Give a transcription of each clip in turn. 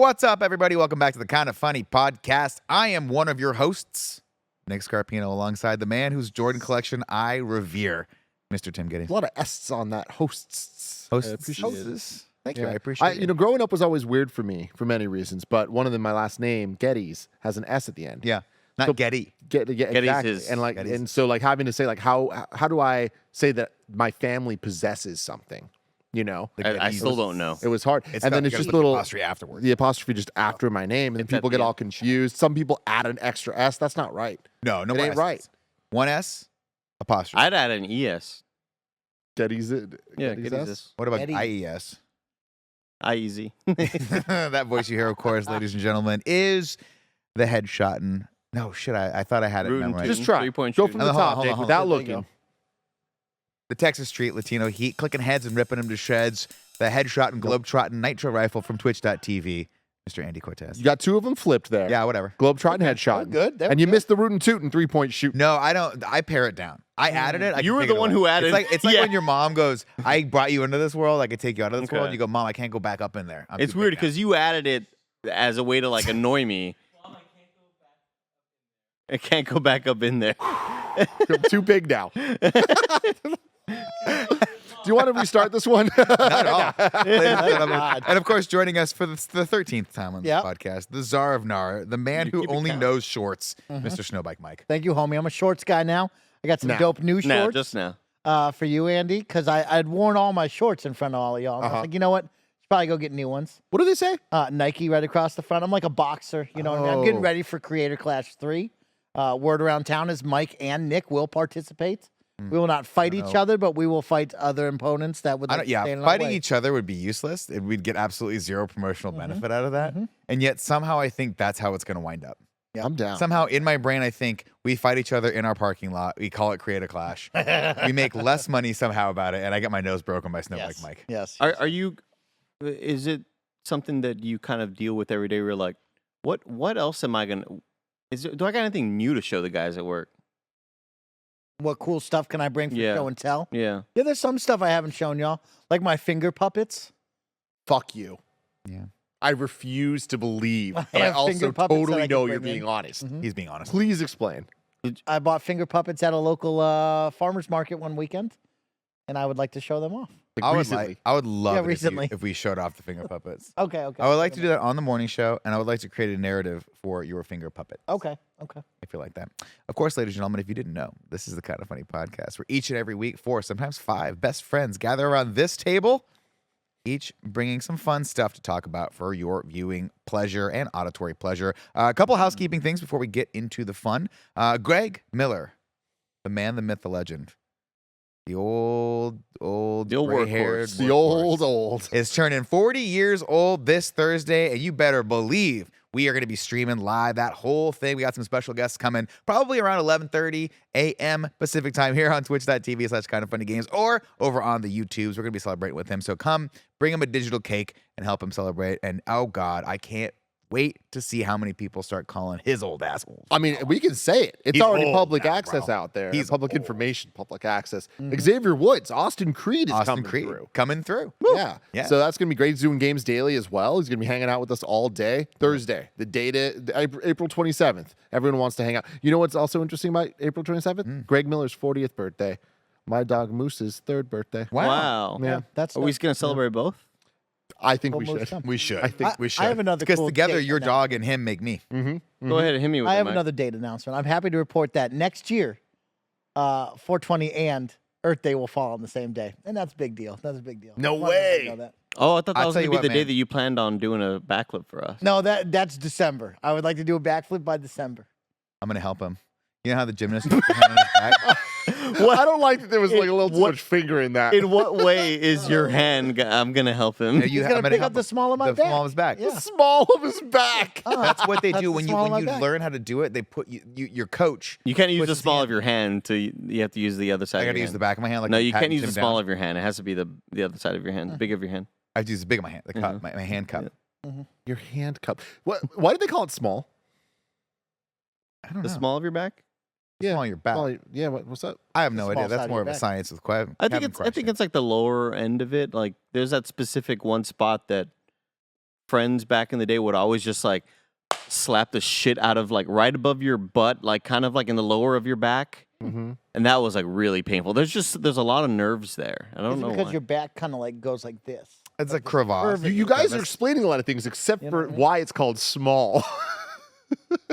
What's up, everybody? Welcome back to the KindaFunny podcast. I am one of your hosts, Nick Scarpino, alongside the man whose Jordan collection I revere, Mr. Tim Geddes. A lot of S's on that. Hosts. Hosts. I appreciate it. Thank you. I appreciate it. Growing up was always weird for me for many reasons, but one of them, my last name, Geddes, has an S at the end. Yeah. Not So- Getty. Exactly. is- And so having to say how do I say that my family possesses something? You know, I still don't know. it was hard. And then it's just little little apostrophe afterwards. the apostrophe just after my name, and It's people at the get all end. confused. Some people add an extra S. That's not right. No, no It more ain't S's. right. One S, apostrophe. I'd add an ES. Geddes. Yeah, Geddes get S? this. What about Eddie. IES? IEZ. That voice you hear, of course, ladies and gentlemen, is the headshotting. No, shit, I thought I had it Rootin' memorized. Just try. Three-point Go shooting. from the Hold on, top, hold on, Dick, hold on. without There you looking. The Texas Street Latino Heat, clicking heads and ripping them to shreds. The headshot and globetrotting nitro rifle from twitch.tv, Mr. Andy Cortez. You got two of them flipped there. Yeah, whatever. Globetrotting headshot. good. And you missed the rootin' tootin' 3-point shoot. No, I don't. I pare it down. I added it. I You can were take the it one away. who added- It's like Yeah. when your mom goes, "I brought you into this world. I could take you out of this Okay. world." You go, "Mom, I can't go back up in there." I'm It's too weird big now." because you added it as a way to like annoy me. I can't go back up in there. You're too big now. Do you want to restart this one? Not at all. Ladies and gentlemen. And of course, joining us for the 13th time on this Yep. podcast, the Czar of Nar, the man You who keep it only count. knows shorts, Mr. Snowbike Mike. Thank you, homie. I'm a shorts guy now. I got some Now. dope new Now, shorts just now. for you, Andy, because I'd worn all my shorts in front of all of y'all. And I was like, you know what? Should probably go get new ones. What do they say? Nike right across the front. I'm like a boxer. You know what I mean? I'm getting Oh. ready for Creator Clash 3. Word around town is Mike and Nick will participate. We will not fight each other, but we will fight other opponents that would I like don't, to yeah, stand in our fighting way. each other would be useless. We'd get absolutely zero promotional benefit out of that. And yet somehow I think that's how it's going to wind up. I'm down. Somehow in my brain, I think we fight each other in our parking lot. We call it Create a Clash. We make less money somehow about it, and I get my nose broken by Snowbike Yes. Mike. Yes. Are you? Is it something that you kind of deal with every day? Where you're like, what else am I gonna? Do I got anything new to show the guys at work? What cool stuff can I bring for Yeah. show and tell? Yeah. Yeah, there's some stuff I haven't shown y'all, like my finger puppets. Fuck you. Yeah. I refuse to believe, I but I have also finger puppets that totally I can know bring you're being in. honest. He's being honest. Please explain. I bought finger puppets at a local farmer's market one weekend, and I would like to show them off. Like recently. I would love Yeah, it recently. if we showed off the finger puppets. Okay, okay. I would like to do that on the morning show, and I would like to create a narrative for your finger puppet. Okay, okay. If you like that. Of course, ladies and gentlemen, if you didn't know, this is the KindaFunny podcast where each and every week, 4, sometimes 5 best friends gather around this table, each bringing some fun stuff to talk about for your viewing pleasure and auditory pleasure. A couple housekeeping things before we get into the fun. Greg Miller, the man, the myth, the legend, the old The old gray-haired workhorse. The workhorse old. is turning 40 years old this Thursday, and you better believe we are going to be streaming live that whole thing. We got some special guests coming probably around 11:30 a.m. Pacific time here on twitch.tv/KindaFunnyGames or over on the YouTubes. We're going to be celebrating with him. So come, bring him a digital cake and help him celebrate. And oh God, I can't wait to see how many people start calling his old assholes. I mean, we can say it. It's He's already old public now, access bro. out there. He's public old. information, public access. Xavier Woods, Austin Creed is Austin coming Creed through. coming through. Yeah. Yeah. So that's going to be great. He's doing games daily as well. He's going to be hanging out with us all day. Thursday, April 27th. Everyone wants to hang out. You know what's also interesting about April 27th? Greg Miller's 40th birthday. My dog Moose's 3rd birthday. Wow. Yeah. That's Are we going to celebrate both? I think we Almost should. done. We should. I think we should. I have another because cool together date your announcement. dog and him make me. Go ahead and hit me with I it, have Mike. another date announcement. I'm happy to report that next year, 420 and Earth Day will fall on the same day, and that's a big deal. That's a big deal. No I wanted everybody to way. know that. Oh, I thought that I'll was tell going you to be what, the day man. that you planned on doing a backflip for us. No, that's December. I would like to do a backflip by December. I'm going to help him. You know how the gymnast puts his hand on his back? I don't like that there was like a little too what- much finger in that. In what way is your hand? I'm going to help him. No, He's I'm gonna gonna pick help up the him. small of my the back. small of his back. Yeah. The small of his back. That's what they That's do the when you small of my when you back. learn how to do it. They put your coach. You can't use puts the his small hand- of your hand to. You have to use the other side. I of got to your use hand. the back of my hand. Like No, I'm you can't patting use the Tim small down. of your hand. It has to be the other side of your hand, the big of your hand. I use the big of my hand, the cup, my hand cup. Your hand cup. What? Why did they call it small? I don't The know. small of your back. Small on your back. Well, yeah. What's up? I have no The idea. small That's side of more your of a back. science with Kevin. I think it's like the lower end of it. Like there's that specific one spot that friends back in the day would always just like slap the shit out of like right above your butt, like kind of like in the lower of your back. Mm-hmm. And that was like really painful. There's a lot of nerves there. I don't Is it know because why. your back kind of like goes like this. It's a crevasse. You guys are explaining a lot of things except You know for what I mean? why it's called small.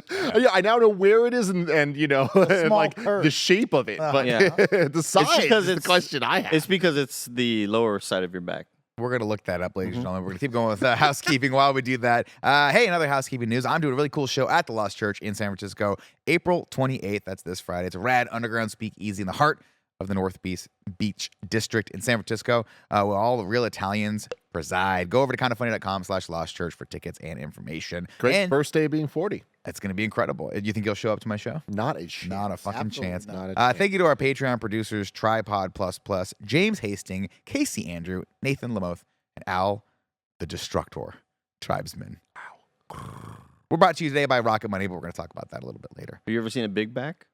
Yeah, I now know where it is and you know and small like curve. the shape of it, but Yeah. the size because is the question I have. It's because it's the lower side of your back. We're going to look that up, ladies and gentlemen. We're going to keep going with housekeeping while we do that. Hey, another housekeeping news. I'm doing a really cool show at the Lost Church in San Francisco, April 28th. That's this Friday. It's a rad underground speakeasy in the heart of the North Beach District in San Francisco, where all the real Italians reside. Go over to KindaFunny.com/Lost Church for tickets and information. Great And first day being 40. it's going to be incredible. You think you'll show up to my show? Not a chance. Not a fucking Absolutely chance. not a chance. Thank you to our Patreon producers, Tripod Plus Plus, James Hastings, Casey Andrew, Nathan Lamoth, and Al the Destructor, Tribesman. We're brought to you today by Rocket Money, but we're going to talk about that a little bit later. Have you ever seen a big back?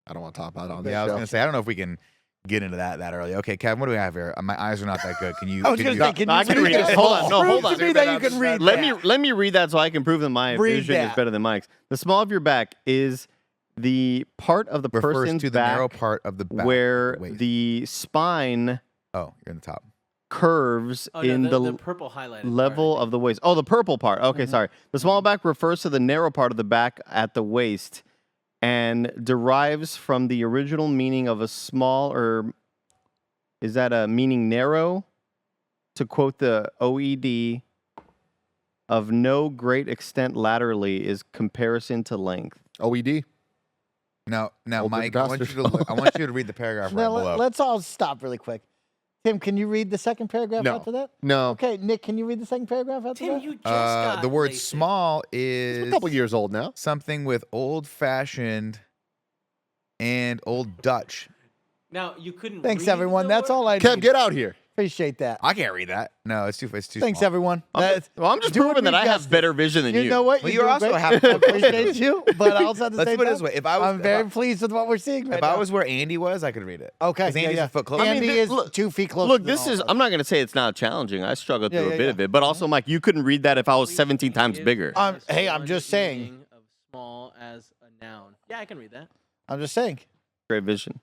I don't want to talk about it on Yeah, I this was show. going to say, I don't know if we can get into that early. Okay, Kevin, what do we have here? My eyes are not that good. Can you? I was can going you- to say, can I you can read that? it. Hold on. No, Prove hold on. to me that you can read that. Let me read that so I can prove that my Read vision is that. better than Mike's. The small of your back is the part of the refers person's to the back narrow part of the back. where Waist. the spine Oh, you're in the top. curves Oh, in no, the the purple highlighted level part. of the waist. Oh, the purple part. Okay, Mm-hmm. sorry. The small back refers to the narrow part of the back at the waist and derives from the original meaning of a small, or is that a meaning narrow? To quote the OED, of no great extent laterally is comparison to length. OED. Now, Old Mike, I want, bastard. I want you to read the paragraph right Now, below. let's all stop really quick. Tim, can you read the second paragraph No. after that? No. Okay, Nick, can you read the second paragraph after Tim, that? you just got The word LASIK. small It's is a couple years old now. something with old-fashioned and old Dutch. Now you couldn't. Thanks, read everyone. the That's word? all I Kev, need. get out here. Appreciate that. I can't read that. No, it's too Thanks, small. everyone. Well, I'm just doing proving that me I have justice. better vision than you. You know what? Well, You're you doing also great. have- I appreciate you, but also at the Let's same put it time, this way. If I was, I'm very pleased with what we're seeing right if I now. was where Andy was, I could read it. Okay, 'Cause Andy's yeah. a foot closer. Andy is look- 2 feet closer. Look, than this all is, of us. I'm not going to say it's not challenging. I struggled Yeah, through yeah, a bit yeah. of it. But also, Mike, you couldn't read that if I was 17 times Is bigger. as Hey, I'm one just saying. meaning Of small as a noun. Yeah, I can read that. I'm just saying. Great vision.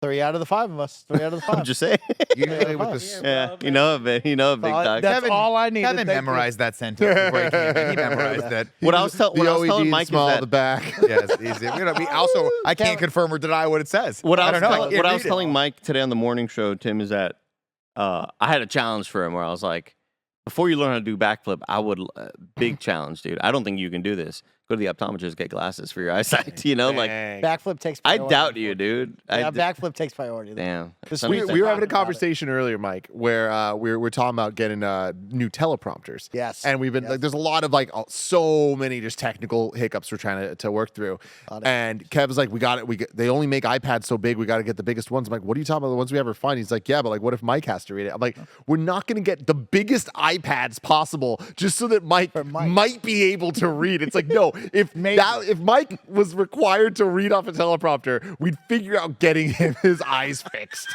3 out of the 5 of us. 3 out of the 5. I'm just saying. Usually with the Yeah, Yeah, bro, you know a bit. You know a big dog. That's Kevin- all I needed. Kevin Thank you. memorized that sentence before he came in. He memorized that. What I was, The what I was OED telling is Mike is small that the back. Yeah, it's easy. We also, I can't confirm or deny what it says. what I don't was, know. telling, can't what I read was it. telling Mike today on the morning show, Tim, is that I had a challenge for him where I was like, before you learn how to do backflip, I would big challenge, dude. I don't think you can do this. Go to the optometrist, get glasses for your eyesight. You know, like Dang. Backflip takes I priority. doubt you, dude. Yeah, backflip takes priority. Damn. Just Some We, people- we were having a talking about it. conversation earlier, Mike, where we're talking about getting new teleprompters. Yes. And we've been like, there's a lot of like so many just technical hiccups we're trying to work through. Lot of And Kev's like, we got it. They only make iPads so big. We got to get the biggest ones. I'm like, what are you talking about? The ones we ever find? He's like, yeah, but like, what if Mike has to read it? I'm like, we're not going to get the biggest iPads possible just so that Mike, For Mike. might be able to read. It's like, no, if if Mike was required to read off a teleprompter, we'd figure out getting him his eyes fixed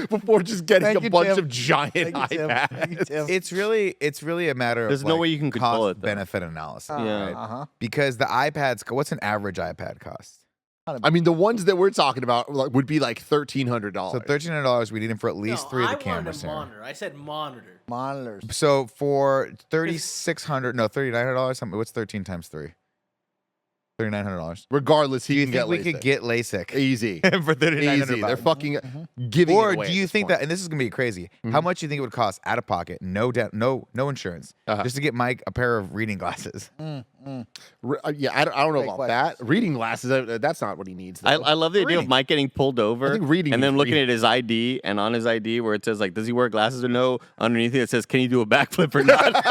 before just getting Thank a you, bunch Tim. of giant Thank you, Tim. iPads. Thank you, Tim. It's really a matter of There's no like, way you can control cost it, though. benefit analysis. Yeah. right? Uh-huh. Because the iPads, what's an average iPad cost? I mean, the ones that we're talking about would be like $1,300. So $1,300, we need them for at least No, 3 of I the cameras wanted a here. monitor. I said monitor. Monitors. So for $3,900, something. What's 13 times 3? $3,900. Regardless, Do he you can think get we LASIK. could get LASIK Easy. for $3,900? Easy. They're fucking giving it Or away do at you this think point. that, and this is gonna be crazy, how much do you think it would cost out of pocket, no insurance, just to get Mike a pair of reading glasses? Yeah, I don't know Great about that. Reading glasses, that's not what he needs. Though. I love the idea of Reading. Mike getting pulled over I think reading and then is looking free. at his ID, and on his ID where it says like, does he wear glasses or no? Underneath it says, can you do a backflip or not?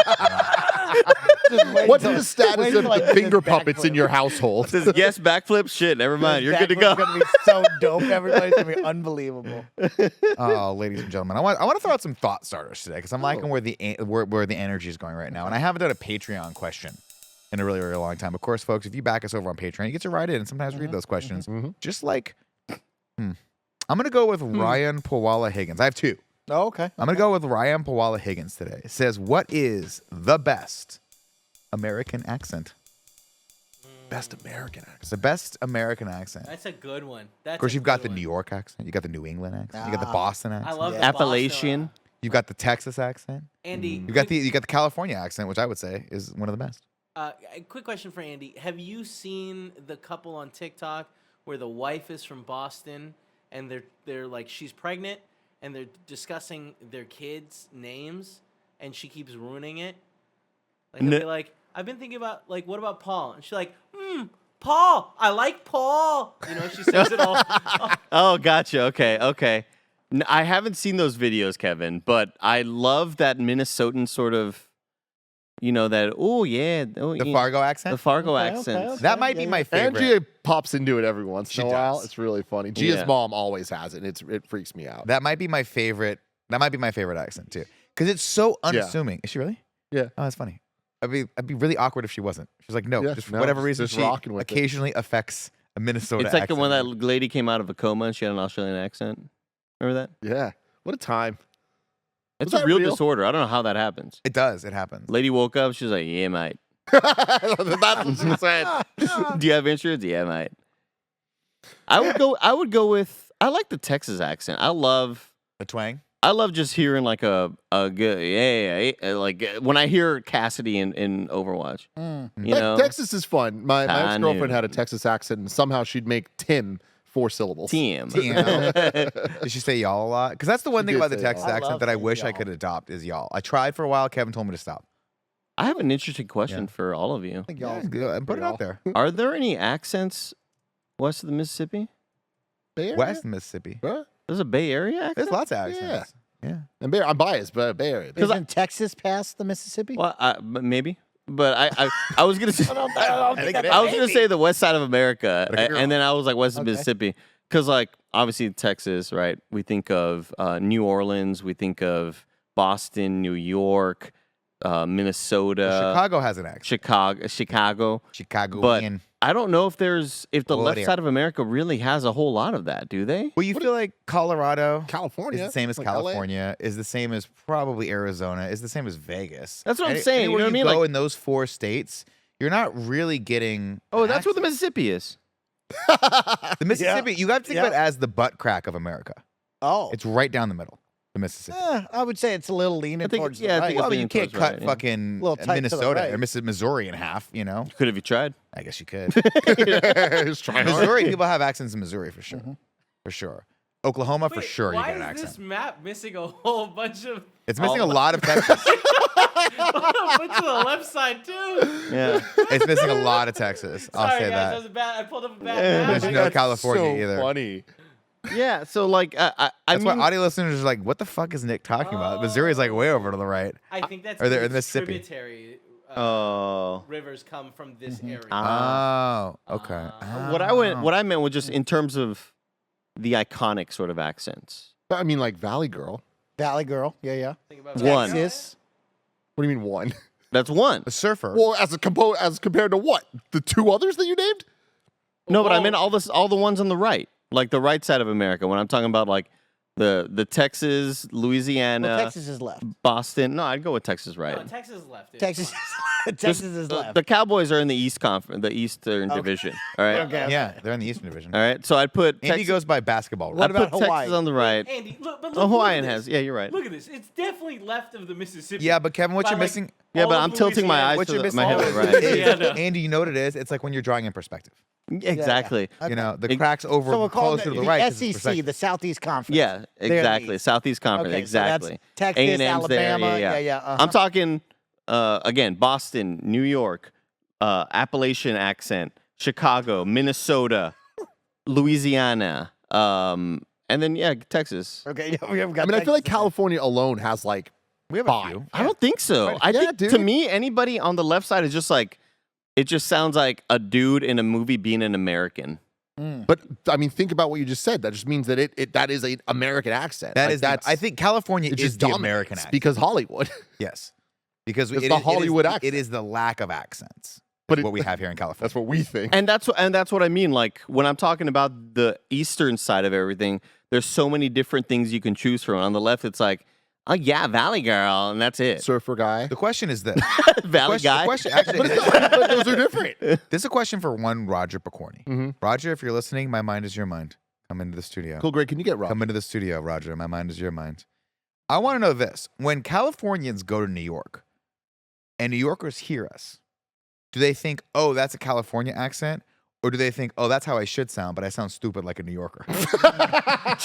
What's the status wait of till I the do finger this puppets in backflip. your household? It says yes, backflip. Shit, never mind. You're good to go. Backflip's gonna be so dope. Everybody's gonna be unbelievable. Oh, ladies and gentlemen, I want to throw out some thought starters today because I'm liking where the energy is going right now, and I haven't done a Patreon question in a really, really long time. Of course, folks, if you back us over on Patreon, you get to write in and sometimes read those questions. Just like, I'm gonna go with Ryan Powala Higgins. I have 2. Oh, okay. I'm gonna go with Ryan Pawala Higgins today. It says, "What is the best American accent?" Best American accent. It's the best American accent. That's a good one. That's Of course, a you've got good the New one. York accent. You got the New England accent. You got the Ah. Boston I accent. love Yeah. the Boston Appalachian. one. You've got the Texas accent. Andy, You got the California accent, which I would say is one of the best. a quick question for Andy. Have you seen the couple on TikTok where the wife is from Boston and they're like she's pregnant and they're discussing their kids' names and she keeps ruining it? Like they'll No. be like, I've been thinking about like what about Paul? And she's like, Paul, I like Paul. You know, she says it all. Oh, gotcha. Okay. I haven't seen those videos, Kevin, but I love that Minnesotan sort of, that. Oh yeah, The Fargo accent. the Fargo Okay, accent. okay. That might be my favorite. Angie pops into it every once She in a while. does. It's really funny. Gia's Yeah. mom always has it. And it freaks me out. That might be my favorite. That might be my favorite accent too, because it's so unassuming. Is she really? Yeah. Oh, that's funny. I'd be really awkward if she wasn't. She's like, no, Yeah, just for no, whatever reason, just she rocking with it. occasionally affects a Minnesota. It's like accent. when that lady came out of a coma and she had an Australian accent. Remember that? Yeah. What a time. It's Was a that real real? disorder. I don't know how that happens. It does. It happens. Lady woke up. She was like, "Yeah, mate. That's what she said. Do you have insurance? Yeah, mate." I would go with. I like the Texas accent. I love The twang. just hearing like a good like when I hear Cassidy in Overwatch. Mm. You know, Texas is fun. My I ex-girlfriend knew. had a Texas accent, and somehow she'd make Tim 4 syllables. TM. Did she say y'all a lot? Because that's the one She thing did about the say Texas y'all. I accent love that I saying wish I y'all. could adopt is y'all. I tried for a while. Kevin told me to stop. I have an interesting question Yeah. for all of you. I think Yeah, y'all. good. Put it out there. Are there any accents west of the Mississippi? Bay Area? West Mississippi. Huh? There's a Bay Area accent. There's lots of accents. Yeah. And I'm biased, but Bay Area. Isn't Texas past the Mississippi? Well, maybe, but I was gonna say I think it is. I was gonna say the west side of America, But I could be and then I was like west of Okay. Mississippi, because like obviously Texas, right? We think of New Orleans, we think of Boston, New York, Minnesota, Chicago has an accent. Chicago. Chicagoan. I don't know if the Oh, left dear. side of America really has a whole lot of that, do they? Well, you feel like Colorado California. is the same as like LA. California, is the same as probably Arizona, is the same as Vegas. That's what I'm saying, you Anywhere know what I mean? Go Like- in those 4 states, you're not really getting. Oh, an that's what the accent. Mississippi is. The Mississippi. You got to think Yeah. about it as the butt crack of America. Oh, It's right down the middle. The Mississippi. I would say it's a little leaning think- towards yeah, I the think right. Well, but you leaning can't towards cut right, yeah. fucking Little tight to the Minnesota right. or Missouri in half. You know, Could have you tried? I guess you could. Just try hard. Missouri people have accents in Missouri for sure, for sure. Oklahoma for Wait, sure you why get an is accent. this map missing a whole bunch of It's missing a all- lot of Texas. a bunch of the left side too? Yeah. It's missing a lot of Texas. I'll Sorry say guys, that. was bad. I pulled up a bad There's map. no That's California so either. funny. Yeah. So like, I That's mean, why audio listeners are like, "What the fuck is Nick talking about?" Missouri's like way over to the right. I think that's Or they're because in Mississippi. tributary oh. rivers come from this area. Ah. Oh, okay. What I meant was just in terms of the iconic sort of accents. I mean, like Valley Girl. Valley Girl. Yeah. Think about One. Texas. What do you mean one? That's one. The surfer. Well, as compared to what? The 2 others that you named? No, but I Whoa. meant all the ones on the right, like the right side of America. When I'm talking about like the Texas, Louisiana, Well, Texas is left. Boston. No, I'd go with Texas right. No, Texas left. Dude. Texas. Just Texas is the, left. the Cowboys are in the East Conference, the Eastern Division. All right. Okay. Yeah, they're in the Eastern Division. All right. So I'd put Andy Texas, goes by basketball. What I'd put about Hawaii? Texas on the right. Andy, look, but look, Oh, look Hawaiian at has. this. Yeah, you're right. Look at this. It's definitely left of the Mississippi. Yeah, but Kevin, what By, you're like, missing? Yeah, all but of I'm tilting my Louisiana. eyes What to you're the, missing my head to the all right. of is, Louisiana. Andy, you know what it is? It's like when you're drawing in perspective. Exactly. Okay. You know, the Ex- cracks over So we'll call closer it to the right. 'cause it's SEC, perspective. the Southeast Conference. Yeah, They're in the exactly. East. Southeast Conference. Okay, so that's exactly. Texas, A&M's Alabama. there. Yeah. I'm talking again, Boston, New York, Appalachian accent, Chicago, Minnesota, Louisiana, and then Texas. Okay. Yeah, we have got I mean, I feel like Texas. California alone has like We have a 5. few. I don't think so. Right. I Yeah, think to dude. me, anybody on the left side is just like, it just sounds like a dude in a movie being an American. But I mean, think about what you just said. That just means that that is an American accent. That Like, is. I think California it is just the dominates American accent. because Hollywood. Yes, because It's it the is- Hollywood it accent. is the lack of accents. But what we have here in California. That's what we think. And that's what I mean. Like when I'm talking about the eastern side of everything, there's so many different things you can choose from. On the left, it's like, oh yeah, Valley Girl, and that's it. Surfer guy. The question is this. Valley guy. The question actually, But those are different. this is a question for one Roger Picorni. Mm-hmm. Roger, if you're listening, my mind is your mind. Come into the studio. Cool, Greg. Can you get Rob? Come into the studio, Roger. My mind is your mind. I want to know this. When Californians go to New York and New Yorkers hear us, do they think, oh, that's a California accent? Or do they think, oh, that's how I should sound, but I sound stupid like a New Yorker?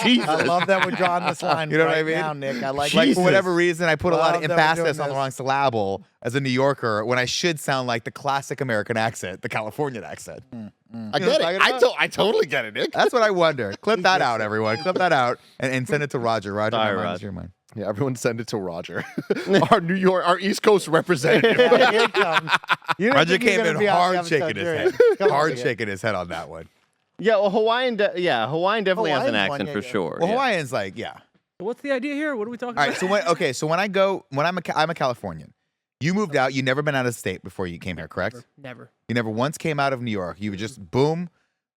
Jesus. I love that we're drawing this line You know what right I mean? now, Nick. I like Like, it. for whatever reason, I put a lot of Love that we're doing emphasis on the this. wrong syllable as a New Yorker when I should sound like the classic American accent, the Californian accent. I You know get what it. I'm talking about? I totally get it, Nick. That's what I wonder. Clip that out, everyone. Clip that out and send it to Roger. Roger, Sorry, my mind is Roger. your mind. Yeah, everyone send it to Roger, our East Coast representative. Yeah, here it comes. You didn't Roger think you were came gonna in be on the hard episode, shaking his you're head. in. Come on, Hard again. shaking his head on that one. Yeah, well, Hawaiian definitely has an Hawaiian's one, accent yeah, for yeah. sure. Well, yeah. Hawaiian's like, yeah. What's the idea here? What are we talking All about? right. So when I'm a Californian. You moved out. You never been out of state before you came here, correct? Never. You never once came out of New York. You were just boom,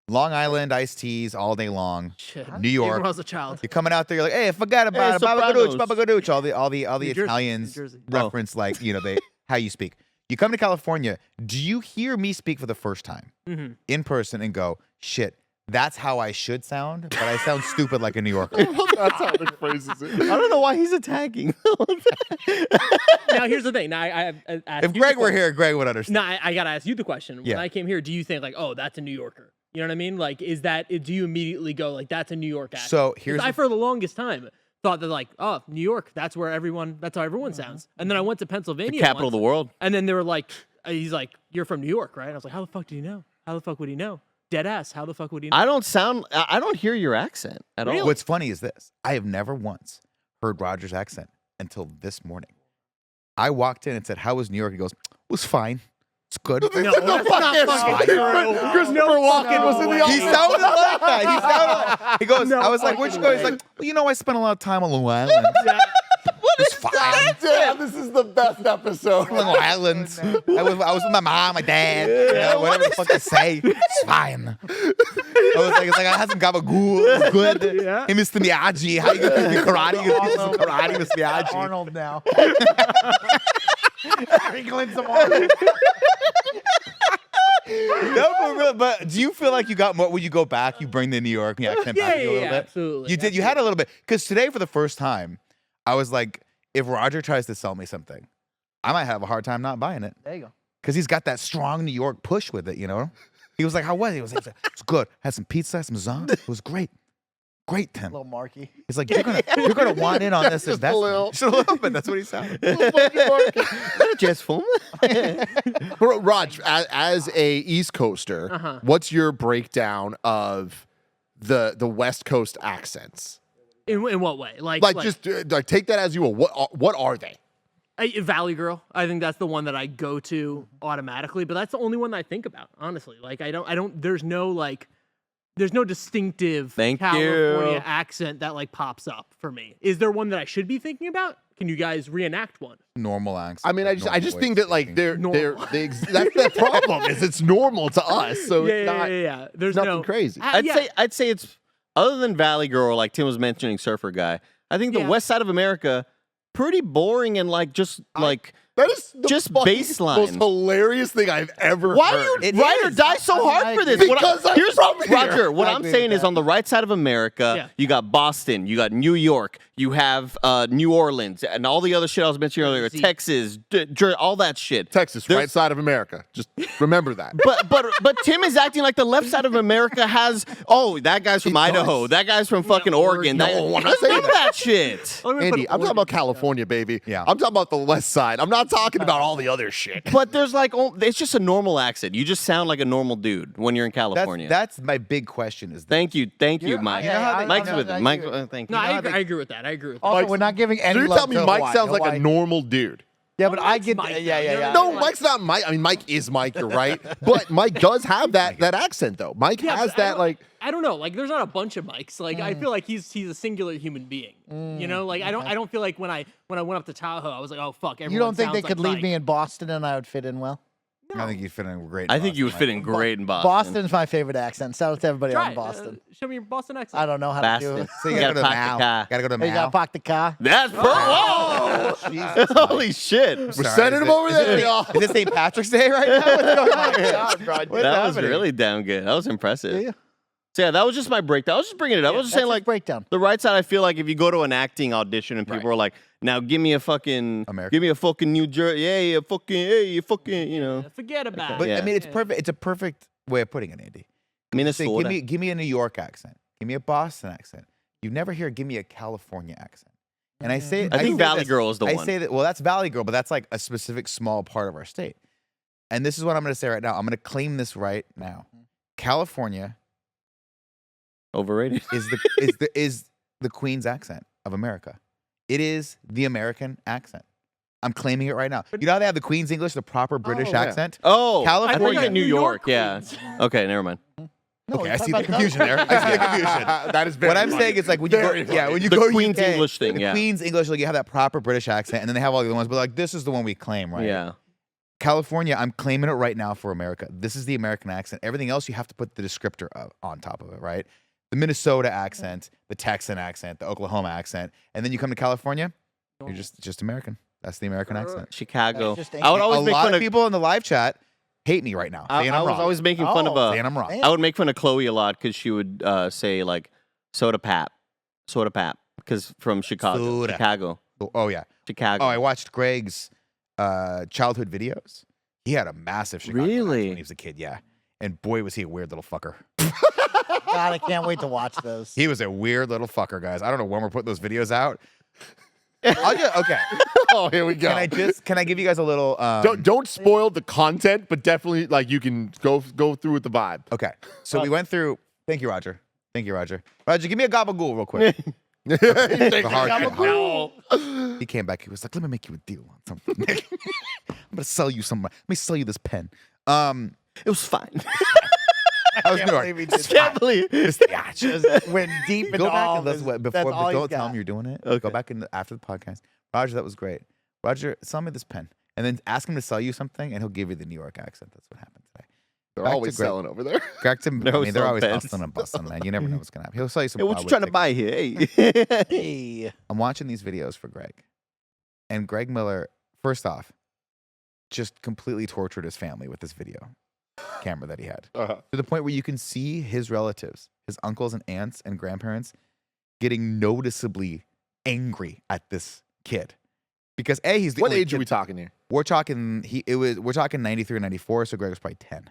Long Island iced teas all day long. Shit. New Even York. when I was a child. You're coming out there. You're like, hey, I forgot about Hey, it. Baba Ganoush, Sopranos. Baba Ganoush. All the New Jersey, Italians New Jersey. reference like they how you speak. You come to California. Do you hear me speak for the first time Mm-hmm. in person and go, shit? That's how I should sound, but I sound stupid like a New Yorker. That's how Nick phrases it. I don't know why he's attacking. Now here's the thing. Now I asked If you Greg the were question. here, Greg would understand. No, I gotta ask you the question. When Yeah. I came here, do you think like, oh, that's a New Yorker? You know what I mean? Like, do you immediately go like, that's a New York accent? So 'Cause here's I the- for the longest time thought that like, oh, New York, that's how everyone sounds. And then I went to Pennsylvania, Capital of the once, world. and then they were like, he's like, you're from New York, right? I was like, how the fuck do you know? How the fuck would he know? Dead ass. How the fuck would he know? I don't hear your accent at all. What's funny is this. I have never once heard Roger's accent until this morning. I walked in and said, how was New York? He goes, it was fine. It's good. No, that's not fucking true. Christopher Walken was in the He office. sounded like that. He sounded like. He goes. I was like, "Where'd you go?" He's like, "Well, I spent a lot of time on Long Island. It's fine. Damn, this is the best episode. Long Island. I was with my mom, my dad. Whatever the fuck they say. It's fine." I was like, "It's like I had some gabagool. It's good. Yeah. Hey, Mr. Miyagi, how you gonna do karate? You gonna do some karate, Mr. Miyagi?" Arnold now. Sprinkling some Arnold. No, for real. But do you feel like you got more when you go back? You bring the New York accent back a little bit. absolutely. You did. You had a little bit because today, for the first time, I was like, if Roger tries to sell me something, I might have a hard time not buying it There you go. because he's got that strong New York push with it. He was like, "How was it?" He was like, "It's good. Had some pizza, some lasagna. It was great, great, Tim." Little Marky. He's like, "You're gonna want in on this Just a investment." little. Just a little bit. That's what he sounded. Just film. Raj, as a East Coaster, Uh-huh. what's your breakdown of the West Coast accents? In what way? Like Just like take that as you will. What are they? Valley Girl. I think that's the one that I go to automatically, but that's the only one that I think about, honestly. Like I don't there's no distinctive Thank California you. accent that like pops up for me. Is there one that I should be thinking about? Can you guys reenact one? Normal accent. I mean, I just think that like that's Normal. the problem is it's normal to us, so it's not Yeah. There's nothing no crazy. I'd say it's other than Valley Girl, like Tim was mentioning, Surfer Guy. I think the Yeah. West Side of America, pretty boring and like just like That is the Just fucking baseline. most hilarious thing I've ever why heard. do you ride or die so hard for this? Because I'm from here. Roger, what I I'm agree saying with is that. on the right side of America, Yeah. you got Boston, you got New York, you have New Orleans, and all the other shit I was mentioning earlier, Jersey. Texas, all that shit. Texas, There's- right side of America. Just remember that. But Tim is acting like the left side of America has. Oh, that guy's from Idaho. That guy's from fucking Oregon. No, I'm not saying None of that shit. Andy, I'm talking about California, baby. Yeah. I'm talking about the west side. I'm not talking about all the other shit. But there's like, it's just a normal accent. You just sound like a normal dude when you're in California. That's my big question. Is Thank you, Mike. you know how they- Mike's I know with that it. Mike, you- thank No, you. I agree with that. I agree with that. Also, Mike's- we're not giving any So you're love telling me to Mike Hawaii. sounds like a Hawaii. normal dude. Yeah, but I get. Mike, Yeah, though, yeah, you know yeah. what I No, mean? Mike's not Mike. I mean, Mike is Mike. You're right. But Mike does have that accent, though. Mike Yeah, has but I that don't- like. I don't know. Like, there's not a bunch of Mikes. Like, I feel like he's a singular human being. You know, like I don't feel like when I went up to Tahoe, I was like, oh fuck. You Everyone don't think they sounds could like leave Mike. me in Boston and I would fit in well? I think you'd fit in great. I think you would fit in great in Boston. Boston's my favorite accent. Shout out to everybody Try on it. Boston. Show me your Boston accent. I don't know how to do Boston. it. So you You gotta gotta go to park the Mal. car. Gotta go to Hey, you gotta Mal. park the car. That's whoa! Jesus. Holy shit! We're Sorry, sending is him over it- there, is it- y'all. Is it St. Patrick's Day right now? What's going on here? That was happening? really damn good. That was impressive. Yeah. So yeah, that was just my breakdown. I was just bringing it up. I was just saying, That's his like, breakdown. the right side. I feel like if you go to an acting audition and people are like, "Now give me a fucking, America. give me a fucking New Jersey, yeah, you fucking, you know, Forget about it. But Yeah. I mean, it's perfect. It's a perfect way of putting it, Andy. Say, Minnesota." give me a New York accent. Give me a Boston accent. You never hear give me a California accent. And I say I think say Valley this, Girl is the I one. say that well, that's Valley Girl, but that's like a specific small part of our state. And this is what I'm gonna say right now. I'm gonna claim this right now. California Overrated. is the Queen's accent of America. It is the American accent. I'm claiming it right now. You know how they have the Queen's English, the proper British yeah. accent? Oh, California. I think in New New York. York Yeah. Queens. Okay, never mind. No, Okay, we're I talking see the about confusion there. I see the confusion. That is very What I'm funny. saying is like when you go, Very yeah, funny. when you The go Queen's UK, English thing, the yeah. Queen's English, like you have that proper British accent, and then they have all the other ones, but like this is the one we claim, right? Yeah. California, I'm claiming it right now for America. This is the American accent. Everything else, you have to put the descriptor on top of it, right? The Minnesota accent, the Texan accent, the Oklahoma accent, and then you come to California, you're just American. That's the American accent. Chicago. That's just I would always A make lot fun of of people in the live chat hate me right now, saying I I'm was wrong. always making fun of saying I'm wrong. damn. I would make fun of Chloe a lot because she would say like soda pap, because from Chicago, Soda. Chicago, Oh yeah. Chicago. Oh, I watched Greg's childhood videos. He had a massive Chicago accent Really? when he was a kid, yeah. And boy, was he a weird little fucker. God, I can't wait to watch those. He was a weird little fucker, guys. I don't know when we're putting those videos out. Okay. Oh, here we go. Can I give you guys a little don't spoil the content, but definitely like you can go through with the vibe. Okay. So we went through thank you, Roger. Thank you, Roger. Roger, give me a gabagool real quick. The hard He came back. He was like, "Let me make you a deal on something. Nick. I'm gonna sell you some. Let me sell you this pen." It was fine. I was Can't New believe he York. just Can't believe. just went deep into Go back all and of listen his- before. that's all he's Don't tell got. him you're doing it. Okay. Go back after the podcast. Roger, that was great. Roger, sell me this pen, and then ask him to sell you something, and he'll give you the New York accent. That's what happened today. They're Back to always Greg. selling over there. Correct him. They're I always mean, they're always selling pens. hustling and bustling, man. You never know what's gonna happen. He'll sell you some. Hey, what you Broadway trying to tickets. buy here? Hey. Hey. I'm watching these videos for Greg, and Greg Miller. First off, just completely tortured his family with this video camera that he had, Uh-huh. to the point where you can see his relatives, his uncles and aunts and grandparents, getting noticeably angry at this kid because he's the What only age kid. are we talking here? We're talking we're talking 93 or 94, so Greg was probably 10,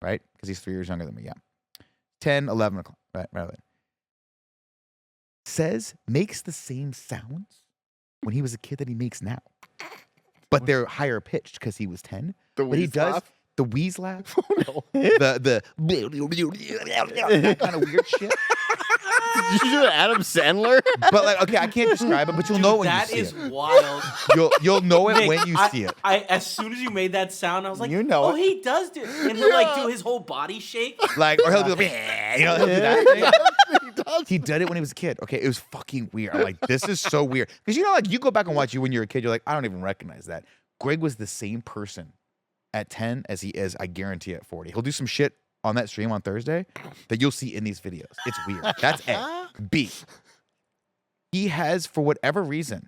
right? Because he's 3 years younger than me. Yeah, 10, 11 o'clock, right. Makes the same sounds when he was a kid that he makes now, but they're higher pitched because he was 10. The But he Wheeze does laugh? the wheeze laugh, the that kind of weird shit. Did you do Adam Sandler? But like, okay, I can't describe it, but you'll know when That you is see it. wild. You'll know it Nick, when you see it. I as soon as you made that sound, I was like, You know oh, it. he does do it. And he'll like do his whole body shake. Like, or he'll do, he'll do that thing. He did it when he was a kid. Okay, it was fucking weird. I'm like, this is so weird. Because you know, like you go back and watch you when you're a kid, you're like, I don't even recognize that. Greg was the same person at 10 as he is, I guarantee, at 40. He'll do some shit on that stream on Thursday that you'll see in these videos. It's weird. That's A. B. He has, for whatever reason,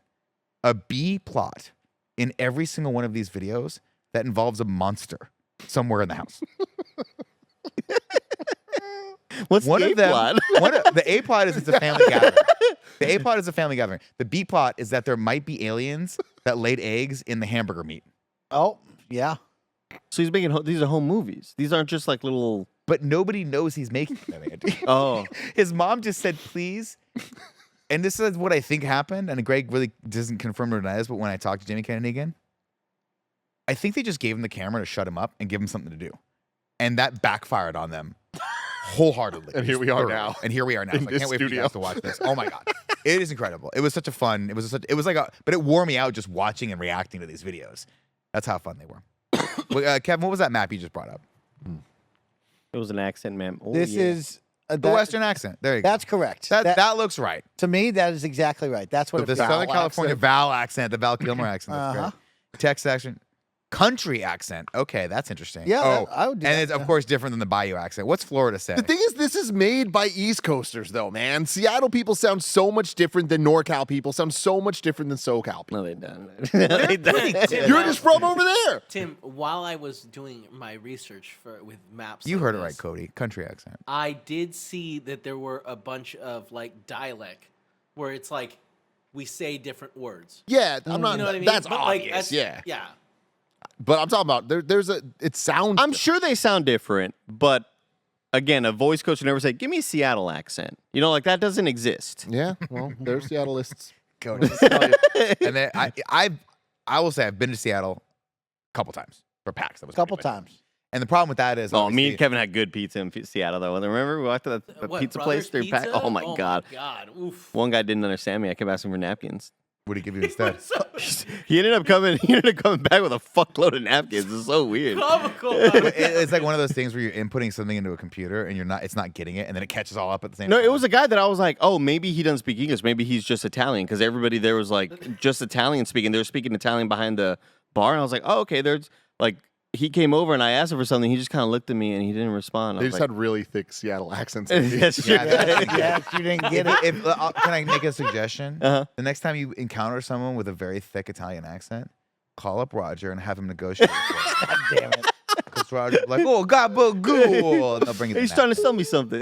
a B plot in every single one of these videos that involves a monster somewhere in the house. What's One the of them, plot? the A plot is it's a family gathering. The A plot is a family gathering. The B plot is that there might be aliens that laid eggs in the hamburger meat. Oh, yeah. So he's making these are home movies. These aren't just like little. But nobody knows he's making them, Andy. Oh, His mom just said, please. And this is what I think happened. And Greg really doesn't confirm or deny this, but when I talked to Jimmy Kennedy again, I think they just gave him the camera to shut him up and give him something to do. And that backfired on them wholeheartedly. And here we are now. And here we are now. In So I this can't wait for you studio. guys to watch this. Oh my God. It is incredible. It was such a fun, but it wore me out just watching and reacting to these videos. That's how fun they were. Kevin, what was that map you just brought up? it was an accent, ma'am. Oh, This yeah. is The Western accent. There you go. That's correct. That looks right. to me, that is exactly right. That's what The it feels Southern like. California Val accent, the Val Kilmer accent. That's Uh-huh. great. Text action. Country accent. Okay, that's interesting. Yeah, Oh, I would do and that, it's of yeah. course different than the Bayou accent. What's Florida say? The thing is, this is made by East Coasters, though, man. Seattle people sound so much different than NorCal people. Sound so much different than SoCal people. No, they don't. They don't. Tim, You're just from over there. Tim, while I was doing my research with maps, You like heard it this, right, Cody. Country accent. I did see that there were a bunch of like dialect where it's like we say different words. Yeah, I'm not. You know what I mean? That's But, like, obvious. Yeah, Yeah. but I'm talking about there's a. It sounds. I'm sure they sound different, but again, a voice coach would never say, "Give me a Seattle accent." You know, like that doesn't exist. Yeah, well, there's Seattleists. Cody. And then I will say I've been to Seattle a couple times for PAX. That was A couple pretty much it. times. And the problem with that is, Oh, me obviously- and Kevin had good pizza in Seattle, though. Remember we went to the What, pizza Brothers place through PAX? Pizza? Oh my god! Oof. One guy didn't understand me. I kept asking for napkins. what do you give you instead? He ended up coming. He ended up coming back with a fuckload of napkins. It's so weird. Comical. It's like one of those things where you're inputting something into a computer and it's not getting it, and then it catches all up at the same No, time. it was a guy that I was like, oh, maybe he doesn't speak English. Maybe he's just Italian, because everybody there was like just Italian speaking. They were speaking Italian behind the bar, and I was like, oh, okay. There's like he came over and I asked him for something. He just kind of looked at me and he didn't respond. I They was just like, had really thick Seattle accents. That's true. Yeah, that's- Yes, you didn't get it. Can I make a suggestion? Uh-huh. The next time you encounter someone with a very thick Italian accent, call up Roger and have him negotiate. God damn it. Because Roger's like, oh, gabagool. And they'll bring it He's trying to sell me something.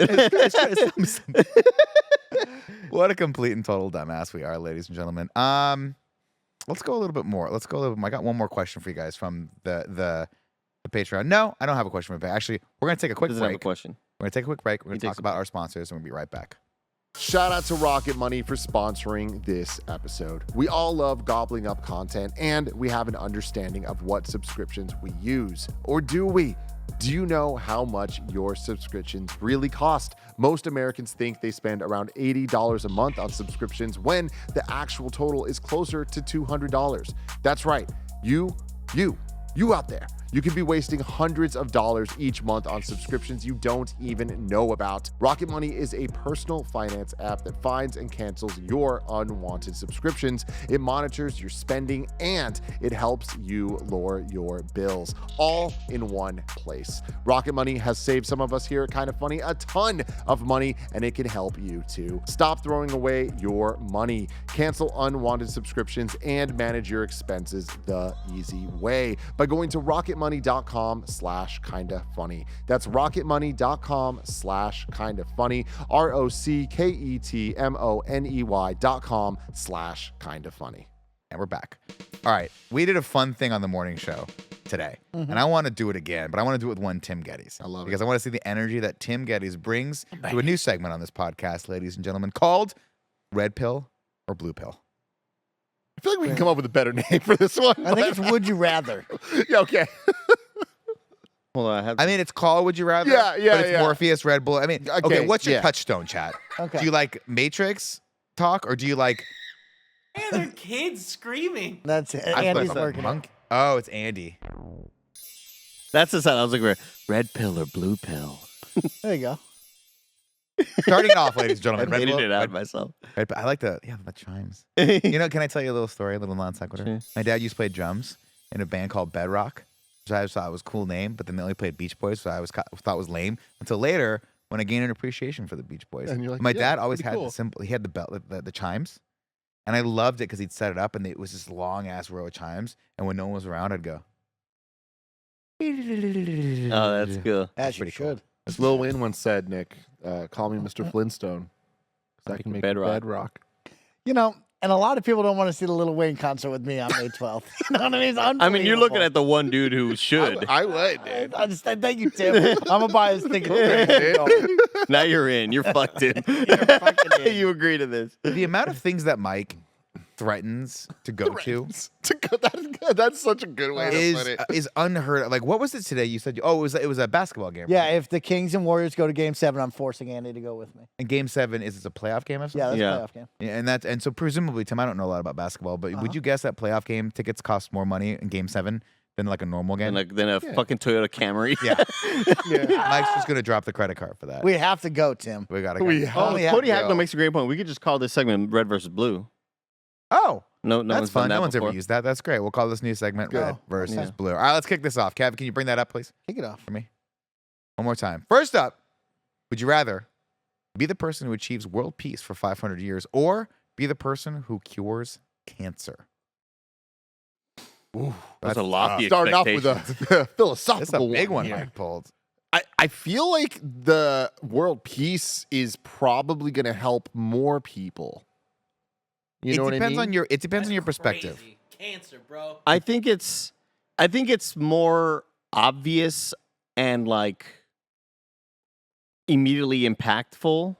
What a complete and total dumbass we are, ladies and gentlemen. Let's go a little bit more. Let's go a little bit more. I got one more question for you guys from the Patreon. No, I don't have a question for you. Actually, we're going to take a quick Doesn't have a break. question. We're going to take a quick break. We're going He to talk takes a about our sponsors, and we'll be right back. Shout out to Rocket Money for sponsoring this episode. We all love gobbling up content, and we have an understanding of what subscriptions we use. Or do we? Do you know how much your subscriptions really cost? Most Americans think they spend around $80 a month on subscriptions when the actual total is closer to $200. That's right. You out there. You could be wasting hundreds of dollars each month on subscriptions you don't even know about. Rocket Money is a personal finance app that finds and cancels your unwanted subscriptions. It monitors your spending and it helps you lower your bills all in one place. Rocket Money has saved some of us here at KindaFunny a ton of money, and it can help you too. Stop throwing away your money. Cancel unwanted subscriptions and manage your expenses the easy way by going to rocketmoney.com/kindafunny. That's rocketmoney.com/kindafunny. ROCKETMONEY.com/kindafunny. And we're back. All right. We did a fun thing on the morning show today. And I want to do it again, but I want to do it with one Tim Geddes. I love it. Because I want to see the energy that Tim Geddes brings to a new segment on this podcast, ladies and gentlemen, called Red Pill or Blue Pill. I feel like we can come up with a better name for this one. I think it's Would You Rather. Yeah, okay. Hold on. I mean, it's called Would You Rather? Yeah, But it's yeah. Morpheus, Red Bull. I mean, okay, Okay, what's your yeah. touchstone, chat? Okay. Do you like Matrix talk or do you like... Hey, they're kids screaming. That's it. I Andy's thought it was working. Monk. Oh, it's Andy. That's the sound I was looking for. Red pill or blue pill? There you go. Starting off, ladies and gentlemen. I'm Red hating Bull, it out Red, myself. Red, I like the chimes. That's You know, can I tell you a little story, a little non sequitur? Sure. My dad used to play drums in a band called Bedrock, which I just thought was a cool name, but then they only played Beach Boys, so I thought it was lame until later when I gained an appreciation for the Beach Boys. And you're like, my yeah, dad always pretty had cool. the simple. He had the bell, the chimes, and I loved it because he'd set it up and it was this long ass row of chimes, and when no one was around, I'd go. Oh, that's cool. As you pretty cool. should. As Lil Wayne once said, Nick, call me Mr. Flintstone. 'Cause I can make Bedrock. bedrock. You know, and a lot of people don't want to see the Lil Wayne concert with me on May 12th. You know what I mean? It's I mean, you're looking unbelievable. at the one dude who should. I would, dude. I just thank you, Tim. I'm gonna buy his ticket. Now you're in. You're fucked in. fucking in. You agree to this. The amount of things that Mike threatens to go to That's such a good way to put it. is unheard of. Like, what was it today? You said, oh, it was a basketball game. Yeah, right? if the Kings and Warriors go to Game 7, I'm forcing Andy to go with me. And Game 7 is a playoff game of something? Yeah, that's Yeah. a playoff game. Yeah, and so presumably, Tim, I don't know a lot about basketball, but would you guess that playoff game tickets cost more money in Game 7 than like a normal game? And then a fucking Toyota Camry. Yeah. Mike's just gonna drop the credit card for that. We have to go, Tim. We gotta go. We Oh, Only have Cody to Hackman go. makes a great point. We could just call this segment Red versus Blue. Oh, No, That's one's fun. done that No one's ever before. used that. That's great. We'll call this new segment Go. Red versus Yeah. Blue. All right, let's kick this off. Kev, can you bring that up, please, Kick it off. for me? One more time. First up, would you rather be the person who achieves world peace for 500 years or be the person who cures cancer? Ooh, That's a lofty starting off with a That's philosophical a big one here. Mike pulled. I feel like the world peace is probably going to help more people. You know what I mean? It depends on your perspective. Crazy. Cancer, bro. I think it's more obvious and like immediately impactful.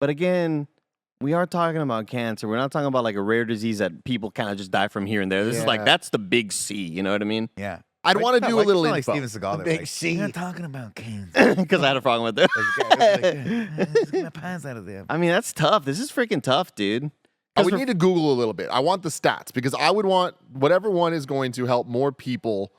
But again, we are talking about cancer. We're not talking about like a rare disease that people kind of just die from here and there. This is like Yeah. that's the big C. You know what I mean? Yeah. I'd Why want to you do sound a little like info. Steven Seagal. The there, big like, C. We're not talking about cancer. Because I had a problem with it. Let's get my pants out of there. I mean, that's tough. This is freaking tough, dude. I would need to Google a little bit. I want the stats because I would want whatever one is going to help more people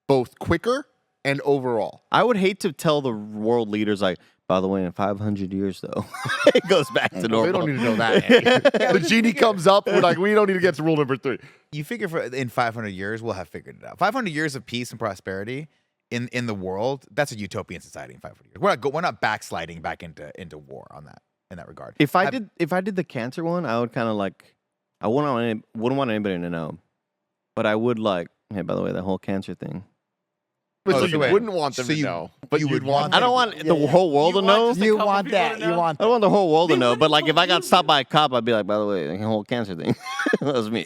both quicker and overall. I would hate to tell the world leaders like, by the way, in 500 years though, it goes back to normal. They don't need to know that. The genie comes up. We're like, we don't need to get to rule number 3. You figure in 500 years we'll have figured it out. 500 years of peace and prosperity in the world, that's a utopian society in 500 years. We're not backsliding back into war on that in that regard. If I did the cancer one, I would kind of like, I wouldn't want anybody to know, but I would like, hey, by the way, that whole cancer thing. But Oh, so so you wait. wouldn't want them So to you- know. But you you'd would want want I don't want the whole world to know. just a You couple want people that. to You know? want I don't want the whole world to They know, but wouldn't like if I got believe stopped you. by a cop, I'd be like, by the way, the whole cancer thing, that was me.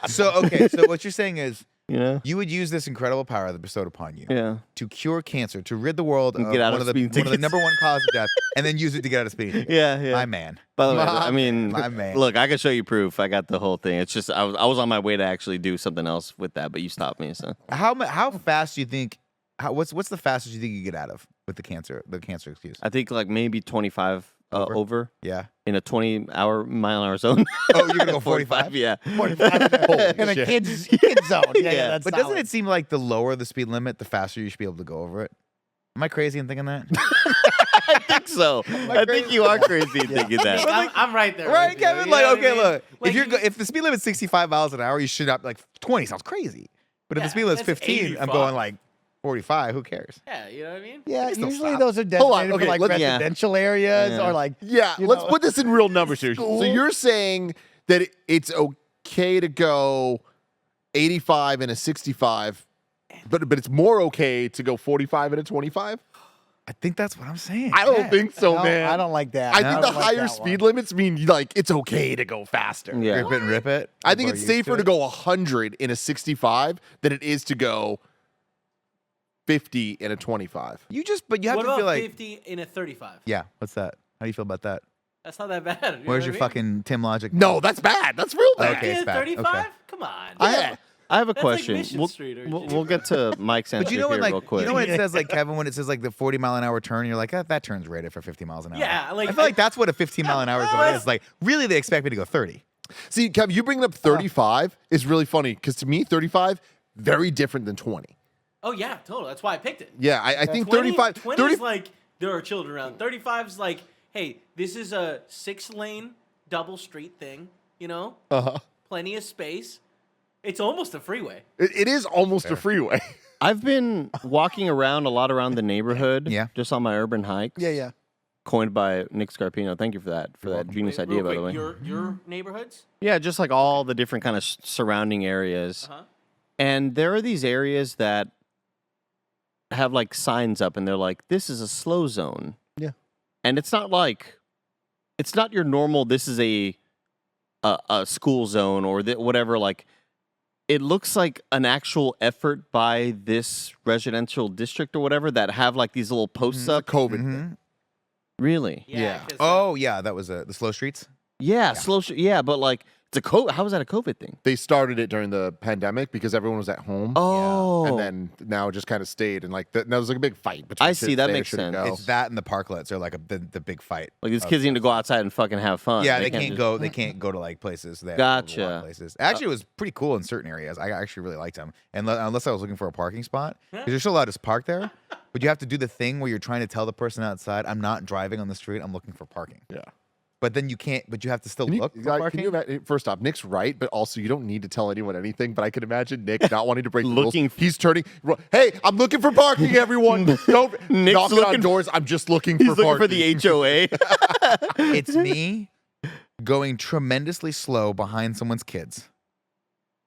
So okay, so what you're saying is You know? you would use this incredible power that bestowed upon you Yeah. to cure cancer, to rid the world And of get out one of of the speeding tickets. number one cause of death, and then use it to get out of speeding. tickets. Yeah, yeah. My man. By the way, My I mean, my man. look, I can show you proof. I got the whole thing. It's just I was on my way to actually do something else with that, but you stopped me. So How fast do you think? What's the fastest you think you get out of with the cancer excuse? I think like maybe 25 over Yeah. in a 20-hour mile-an-hour zone. Oh, you're gonna go 45? Yeah. 45 in a shit. kid's zone. Yeah, Yeah. that's But doesn't solid. it seem like the lower the speed limit, the faster you should be able to go over it? Am I crazy in thinking that? I think so. I think you are crazy in thinking that. I'm right there. Right, with you, Kevin? you Like, know what okay, I mean? look. Like, If the speed limit's 65 miles an hour, you should not like 20 sounds crazy. But if the Yeah, speed limit's that's 15, I'm 85. going like 45. Who cares? Yeah, you know what I mean? Yeah, can still usually stop. those are Hold on, designated okay, for like let's- Yeah. residential areas Yeah. or like Yeah, you let's know, put this in real numbers here. So school. you're saying that it's okay to go 85 and a 65, but it's more okay to go 45 and a 25? I think that's what I'm saying. I don't Yeah. think so, No, man. I don't like that. I think the don't like higher that speed one. limits mean like it's okay to go faster. Yeah. Rip it and rip it. I think People it's are used safer to it. go 100 in a 65 than it is to go 50 in a 25. But you have What to about feel like, 50 in a 35? yeah. What's that? How do you feel about that? That's not that bad. You know Where's what your I mean? fucking Tim Logic? No, that's bad. That's real bad. Okay, Yeah, it's bad. 35? Okay. Come on. I have a That's like question. Mission we'll, Street or we'll get to Mike's answer But you know when here like real quick. you know when it says like Kevin when it says like the 40 mile an hour turn, you're like that turn's rated for 50 miles an hour. Yeah, like, I feel like that's what a 15 mile an hour zone Well, is. Like really, they expect me to go 30. See, Kev, you bringing up 35 is really funny because to me, 35 very different than 20. Oh, yeah, totally. That's why I picked it. Yeah, I think 20 35. 20 is like, there are children around. 35 is like, hey, this is a 6-lane double street thing, you know? Uh-huh. Plenty of space. It's almost a freeway. It is almost a freeway. I've been walking around a lot around the neighborhood. Yeah. Just on my urban hikes. Yeah, yeah. Coined by Nick Scarpino. Thank you for that genius Wait, idea, real by the way. quick, your neighborhoods? Yeah, just like all the different kind of surrounding areas. Uh-huh. And there are these areas that have like signs up and they're like, this is a slow zone. Yeah. And it's not like, it's not your normal, this is a school zone or whatever. Like, it looks like an actual effort by this residential district or whatever that have like these little posts up. COVID. Mhm. Really? Yeah. 'cause, Oh yeah, that was the slow streets. Yeah, yeah, but like, it's how is that a COVID thing? They started it during the pandemic because everyone was at home. Oh. And then now it just kind of stayed. And like, now there's like a big fight between I should see, that stay or makes shouldn't sense. go. It's that and the parklets are like the big fight. Like these kids need to go outside and fucking have fun. Yeah, they can't just- go. They can't go to like places. They have to go to Gotcha. walk places. Actually, it was pretty cool in certain areas. I actually really liked them, and unless I was looking for a parking spot, because you're still allowed to park there, but you have to do the thing where you're trying to tell the person outside, "I'm not driving on the street. I'm looking for parking." Yeah. But then you can't. But you have to still look for Can parking. you imagine, first off, Nick's right, but also you don't need to tell anyone anything. But I can imagine Nick not wanting to break the rules. He's turning. Hey, I'm looking for parking, everyone. Don't knock on doors. I'm just looking for parking. He's looking for the HOA. It's me going tremendously slow behind someone's kids,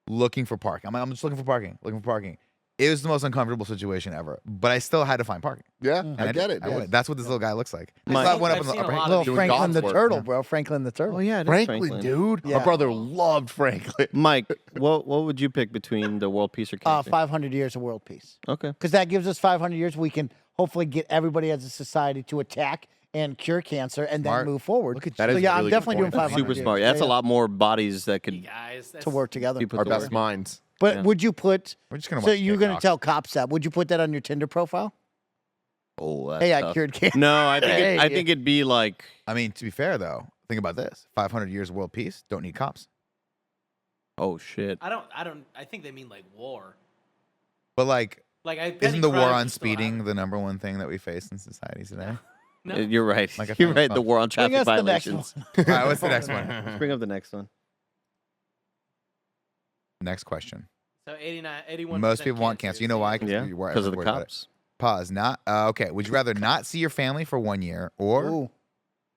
looking for parking. I'm just looking for parking. It was the most uncomfortable situation ever, but I still had to find parking. Yeah, And I get it. I yeah. went. That's what this little guy looks like. Mike. I went up I've in the seen a upper lot hand. of Little Doing Franklin God's the work, turtle, yeah. bro. Franklin the turtle. Oh yeah, it is Franklin, dude. Yeah. My brother loved Franklin. Mike, what would you pick between the world peace or cancer? 500 years of world peace. Okay. Because that gives us 500 years. We can hopefully get everybody as a society to attack and cure cancer and then Smart. move forward. Look at That so is yeah, a I'm really good definitely doing point. 500 Super years. smart. Yeah, that's a lot more bodies that could Guys, that's to work together. be put Our to best work. minds. But Yeah. would you put? We're just gonna. So watch you're going to TikTok. tell cops that? Would you put that on your Tinder profile? Oh, that's Hey, I tough. cured cancer. No, I think Hey, I think it'd be like I mean, to be fair though, think about this: 500 years of world peace. Don't need cops. oh shit. I don't. I think they mean like war. But like, Like I. isn't the war on speeding the number one thing that we face in society today? No. You're right. Like I You're found right. The something. war on Bring traffic us the next violations. one. All right, what's the next one? Let's bring up the next one. Next question. So 81. Most people want cancer. You know why? Yeah, you were because of the worried about it. cops. Pause. Not okay. Would you rather not see your family for 1 year or Ooh.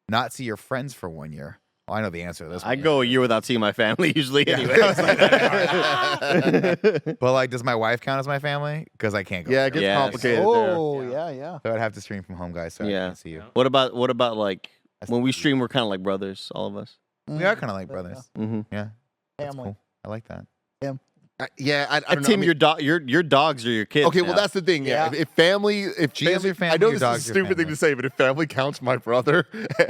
not see your friends for 1 year? Oh, I know the answer to this. I one. go a year without seeing my family usually. Yeah. Anyway. But like, does my wife count as my family? Because I can't go. Yeah, with it gets Yes. complicated there. Oh, yeah. So I'd have to stream from home, guys. So I Yeah. can't see you. What about like That's when we the- stream? We're kind of like brothers, all of us. We are kind of like brothers. Mm-hmm. Yeah. That's Family. cool. I like that. Yeah, I don't know. Tim, I mean- your dogs are your kids. Okay, well now. that's the thing. Yeah, Yeah. if family, Gia's your family, I know your this dog's is a your stupid thing family. to say, but if family counts my brother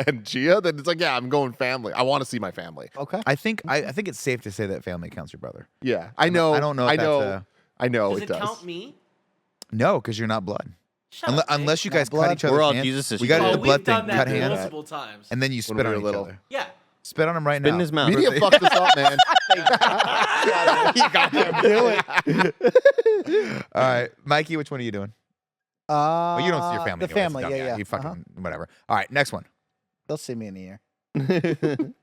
and Gia, then it's like, yeah, I'm going family. I want to see my family. Okay. I think it's safe to say that family counts your brother. Yeah, I know. I don't know. If I know. That's I know Does it it does. count me? no, because you're not blood. Shut Unless, up, Nick. unless you Not guys cut blood. each other's We're all hands. Jesus' We got to Oh, do the we've blood done thing. that Cut hands, multiple times. and then you When spit we on were each little. other. Yeah. Spit on him right Spit now. in his mouth. Media fucked this up, man. You got to do it. All right, Mikey, which one are you doing? Well, you don't see your family. The anyway, so family, don't- yeah. You fucking whatever. All right, next one. They'll see me in a year.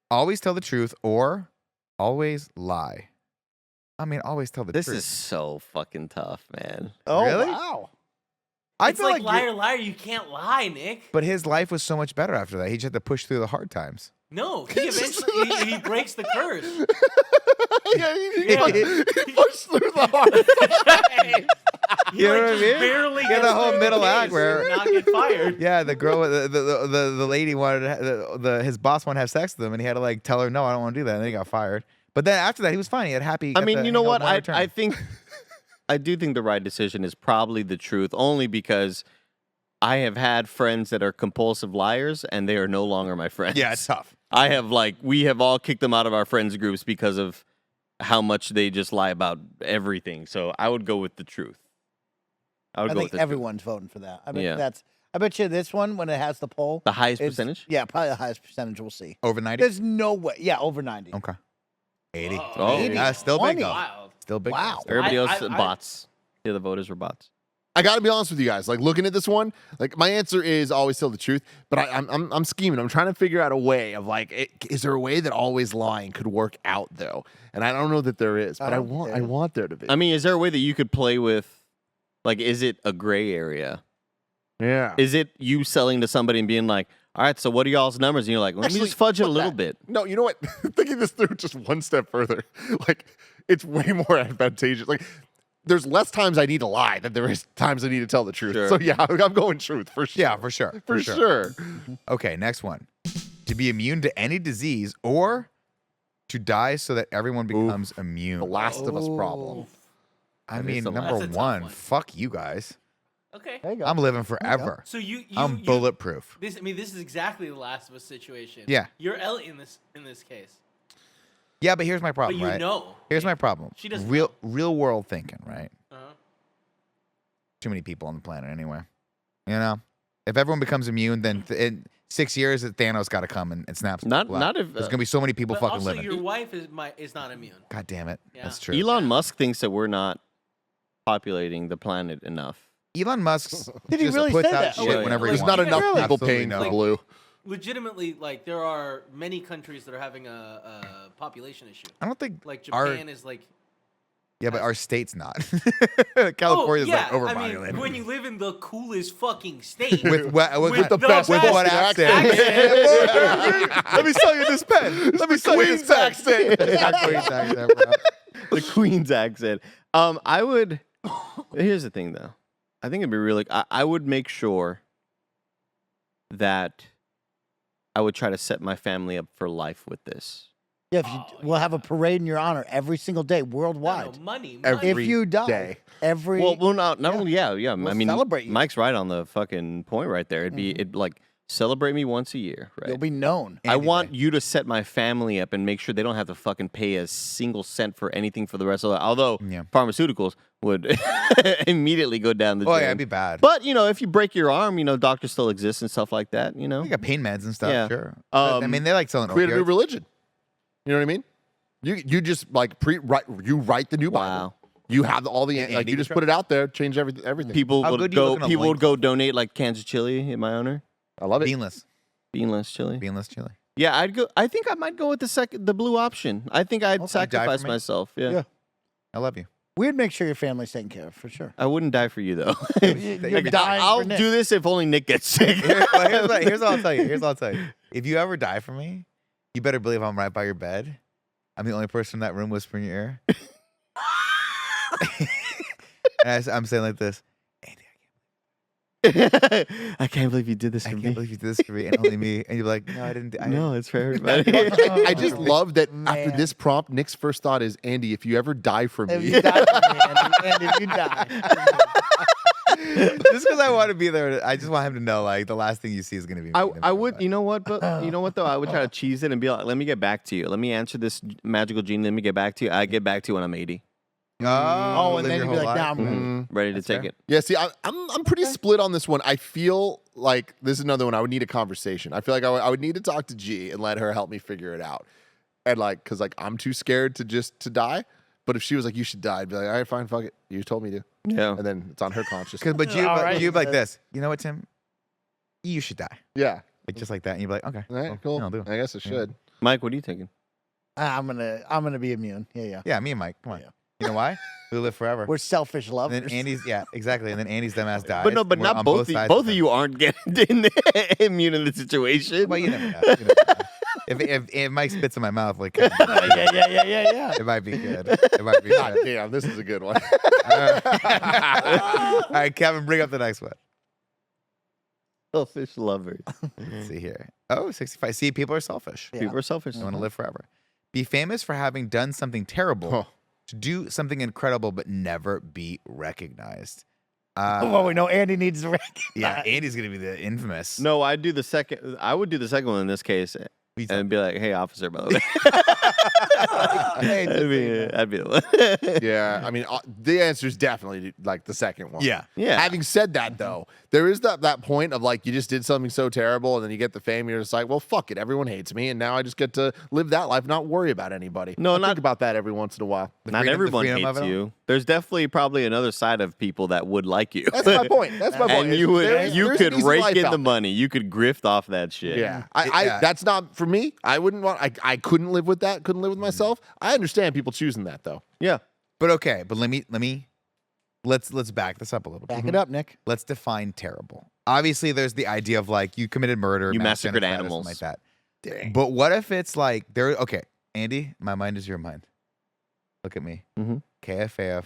Always tell the truth or always lie. I mean, always tell the This truth. is so fucking tough, man. Oh, Really? wow. I It's feel like like, you're- liar, liar. You can't lie, Nick. but his life was so much better after that. He just had to push through the hard times. No, he eventually he breaks the curse. Yeah, he Yeah. pushed through the heart. He You know like what I just mean? barely Yeah, gets the whole through middle case act where- and not get fired. Yeah, the girl, the lady wanted his boss wanted to have sex with him, and he had to like tell her, no, I don't want to do that, and then he got fired. But then after that, he was fine. He had happy. I mean, you know what? I think I do think the right decision is probably the truth, only because I have had friends that are compulsive liars, and they are no longer my friends. yeah, it's tough. We have all kicked them out of our friends groups because of how much they just lie about everything. So I would go with the truth. I would I go think with the everyone's voting for that. I bet Yeah. I bet you this one, when it has the poll, truth. The highest it's- percentage. Yeah, probably the highest percentage we'll see. Over 90. There's no way. Yeah, over 90. Okay. 80. Whoa. Oh. 80. Still big 20. though. Wild. Still big. Wow. Still Everybody else I- bots. Yeah, the voters were bots. I got to be honest with you guys. Like looking at this one, like my answer is always tell the truth. But I'm scheming. I'm trying to figure out a way of like, is there a way that always lying could work out though? And I don't know that there is, but I want there to be. I mean, is there a way that you could play with, like, is it a gray area? yeah. Is it you selling to somebody and being like, all right, so what are y'all's numbers? And you're like, let me Actually, just fudge it a flip little that. bit. No, you know what? Thinking this through just one step further, like it's way more advantageous. Like there's less times I need to lie than there is times I need to tell the truth. Sure. So yeah, I'm going truth for sure. Yeah, for sure. for sure. Okay, next one. To be immune to any disease or to die so that everyone becomes immune. The Last of Us problem. I That is mean, the number That's a tough one, one. fuck you guys. Okay. There you go. I'm living forever. So you I'm bulletproof. This is exactly the Last of Us situation. Yeah. You're Ellie in this case. Yeah, but here's my But problem, you right? know. Here's my problem. She doesn't real world thinking, right? Uh-huh. Too many people on the planet anyway. You know? If everyone becomes immune, then in 6 years, Thanos got to come and snap some Not people out. if There's going to be so many people But fucking also, living. your wife is not immune. God damn it. Yeah. That's true. Elon Musk thinks that we're not populating the planet enough. Elon Musk's Did he just really puts say out that? shit Oh, wait, whenever wait, he There's wants. not enough Really? people Absolutely paying no. for blue. legitimately, like there are many countries that are having a population issue. I don't think Like our Japan is like. yeah, but our state's not. Oh, California's yeah. like I overpopulated. mean, when you live in the coolest fucking state. with the best with what accent? Let me sell you this pen. Let me sell you this Queen's pen. accent. It's not Queen's accent, bro. The Queen's accent. I would. Here's the thing, though. I think it'd be really. I would make sure that I would try to set my family up for life with this. Yeah, if we'll have a parade in your honor every single day worldwide. No, money. Every If you die, day. every Well, not only yeah. I We'll mean, celebrate you. Mike's right on the fucking point right there. It'd like celebrate me once a year, right? you'll be known. I Andy want Day. you to set my family up and make sure they don't have to fucking pay a single cent for anything for the rest of their life. Although Yeah. pharmaceuticals would immediately go down the Oh drain. yeah, it'd be bad. But if you break your arm, doctors still exist and stuff like that. You got pain meds and stuff. Yeah. Sure. But, I mean, they like selling Create a new opioids. religion. You know what I mean? You just like write the new Bible. Wow. You have all the Andy like you the just truck. put it out there, change everything. People How would good do you go. look in a People would go loincloth? donate like cans of chili in my honor, I love it. Beanless. beanless chili. Beanless chili. Yeah, I'd go. I think I might go with the blue option. I think I'd Okay. Die for sacrifice me? myself. Yeah. Yeah. I love you. We'd make sure your family's taken care of for sure. I wouldn't die for you though. You're dying I'll for Nick. do this if only Nick gets sick. Here's what I'll tell you. Here's what I'll tell you. If you ever die for me, you better believe I'm right by your bed. I'm the only person in that room whispering in your ear. And I'm saying like this, Andy, I can't believe you did this I for can't me. believe you did this for me and only me. And you're like, no, I didn't. No, it's for everybody. I just love that after Man. this prompt, Nick's first thought is, Andy, if you ever die from If me, you die for me, and if you die, Just because I want to be there, I just want him to know, like, the last thing you see is going to be me. I would, you know what, but you know what though, I would try to cheese it and be like, let me get back to you. Let me answer this magical genie. Let me get back to you. I get back to you when I'm 80, Oh, and live then your you'd be whole like, life. nah, I'm ready. ready to That's take fair. it. yeah. See, I'm pretty split on this one. I feel like this is another one. I would need a conversation. I feel like I would need to talk to G and let her help me figure it out. And like, cause like I'm too scared to die. But if she was like, you should die, I'd be like, all right, fine, fuck it. You told me to. Yeah. And then it's on her conscience. But you, All but right. you'd be like this. You know what, Tim? You should die. Yeah. Like, just like that. And you'd be like, okay. All right, cool. Yeah, I'll do it. I guess it should. Mike, what are you thinking? I'm gonna be immune. Yeah. Yeah, me and Mike. Come on. Yeah. You know why? We live forever. We're selfish And lovers. then Andy's, yeah, exactly. And then Andy's dumbass dies. But no, but We're not on both. sides Both of it. you aren't getting immune in the situation. Well, you never know. You never know. If Mike spits in my mouth, like, yeah. it might be good. It might be God good. damn, this is a good one. All right, Kevin, bring up the next one. Selfish lovers. Let's see here. Oh, 65. See, people are selfish. Yeah. People are selfish. They want to live forever. Be famous for having done something terrible, Huh. to do something incredible, but never be recognized. Well, we know Andy needs to recognize. Yeah, Andy's going to be the infamous. No, I'd do the second. I would do the second one in this case, and be like, "Hey, officer, by the way." Hey, just so you know. I'd be the one. Yeah, I mean, the answer is definitely like the second one. Yeah. Yeah. Having said that, though, there is that point of like you just did something so terrible, and then you get the fame, and you're just like, well, fuck it, everyone hates me, and now I just get to live that life, not worry about anybody. No, I not- think about that every once in a while. Not everyone hates of it all. you. There's definitely probably another side of people that would like you. That's my point. That's my point. And you would, There's you an could easy rake life in out the there. money. You could grift off that shit. Yeah, Yeah. that's not for me. I wouldn't want. I couldn't live with that. Couldn't live with myself. I understand people choosing that though. Yeah. But okay, but let's back this up a little bit. Back it up, Nick. Let's define terrible. Obviously, there's the idea of like you committed murder, You mass massacred genocide or animals. something like that. Dang. But what if it's like there? Okay, Andy, my mind is your mind. Look at me. Mhm. KFAF.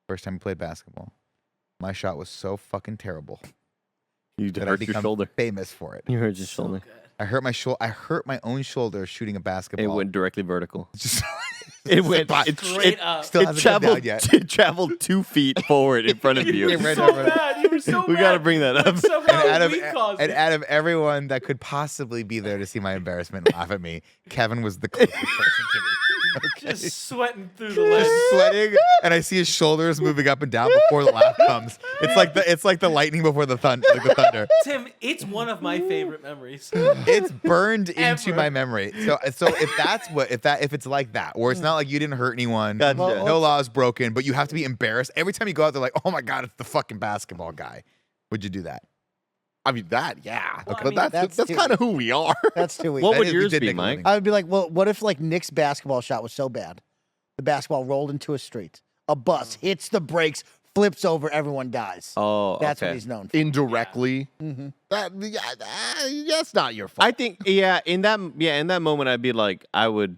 First time we played basketball. My shot was so fucking terrible You that I hurt your become shoulder. famous for it. You hurt your So shoulder. good. I hurt my shoulder. I hurt my own shoulder shooting a basketball. It went directly vertical. Just It went. Straight up. still It hasn't come down traveled. yet. It traveled 2 feet forward in front of you. Yeah, right so over. bad. You were so We mad. gotta bring that up. But somehow And out of we caused and it. out of everyone that could possibly be there to see my embarrassment and laugh at me, Kevin was the closest person to me. Just sweating through the Just lens. sweating, and I see his shoulders moving up and down before the laugh comes. It's like the lightning before the thunder. Like the thunder. Tim, it's one of my favorite memories. It's burned into Ever. my memory. So if it's like that, where it's not like you didn't hurt anyone, Gotcha. no laws broken, but you have to be embarrassed every time you go out there. Like, oh my god, it's the fucking basketball guy. Would you do that? I mean that, yeah. Well, I But mean, that's that's kind of who we are. That's too easy. What would we yours did be, make a Mike? living. I would be like, well, what if like Nick's basketball shot was so bad, the basketball rolled into a street, a bus hits the brakes, flips over, everyone dies. Oh, That's okay. what he's known for. Indirectly. Mhm. That's not your fault. I think in that moment I'd be like I would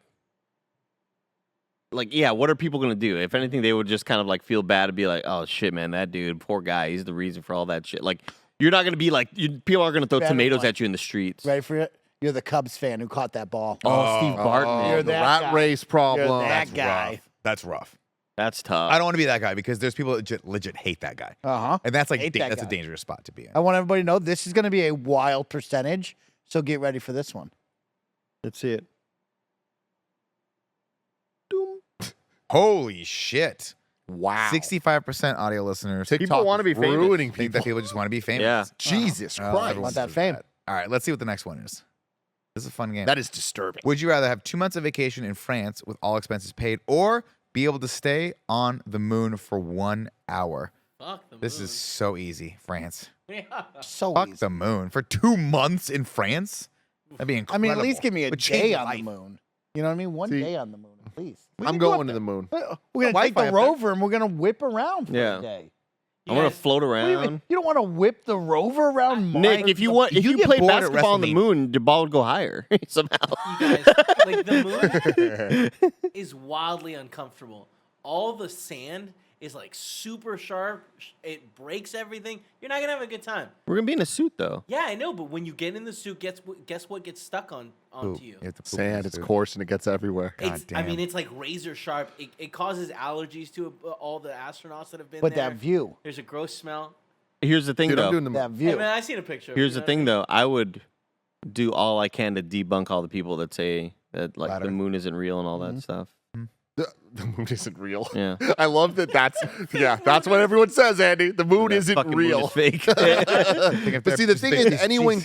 like what are people gonna do? If anything, they would just kind of like feel bad and be like, oh shit, man, that dude, poor guy, he's the reason for all that shit. Like you're not gonna be like people are gonna throw Better tomatoes one. at you in the streets. Ready for it? You're the Cubs fan who caught that ball. Oh, Steve Barton, You're the that rat guy. race problem. You're that That's guy. rough. That's rough. that's tough. I don't want to be that guy because there's people that legit hate that guy, Uh-huh. and that's like Hate that that's a guy. dangerous spot to be in. I want everybody to know this is going to be a wild percentage, so get ready for this one. Let's see it. Holy shit! Wow. 65% audio listeners TikTok wanna be is famous. ruining think that people. people just want to be famous. Yeah. Jesus Oh, Christ. everyone Want that says fame. All right, let's see what the next one is. This is a fun game. That is disturbing. Would you rather have 2 months of vacation in France with all expenses paid, or be able to stay on the moon for 1 hour? Fuck the This moon. is so easy, France. Yeah. So Fuck easy. the moon for 2 months in France. That'd be I incredible. mean, at least give me a Would change day your on life. the moon. You know what I mean? One See- day on the moon, at least. I'm going to the moon. We're going to take Wi-Fi the up there. rover and we're going to whip around for Yeah. a day. I want to Yes. float What do you mean? around. You don't want to whip the rover around Nick, Mars? if you want, if You you, get play bored at basketball on the WrestleMania. moon, the ball would go higher somehow. You guys, like the moon is wildly uncomfortable. All the sand is like super sharp. It breaks everything. You're not gonna have a good time. We're gonna be in a suit though. Yeah, I know, but when you get in the suit, guess what gets stuck onto Poop. you? You have to poop Sand, in it's the suit. coarse and it gets everywhere. It's, I damn. mean, it's like razor sharp. It causes allergies to all the astronauts that have been But there. that view, There's a gross smell. Here's the thing Dude, I'm though. doing the that Hey, view. man, I seen a picture. Here's you the know thing what though. I would do all I can to debunk all the people that say that like Flat the Earth. moon isn't real and all Mm-hmm. that stuff. The moon isn't real. Yeah. I love that. That's what everyone says, Andy. The moon That isn't fucking moon real. is fake. But see, the thing is, anyone,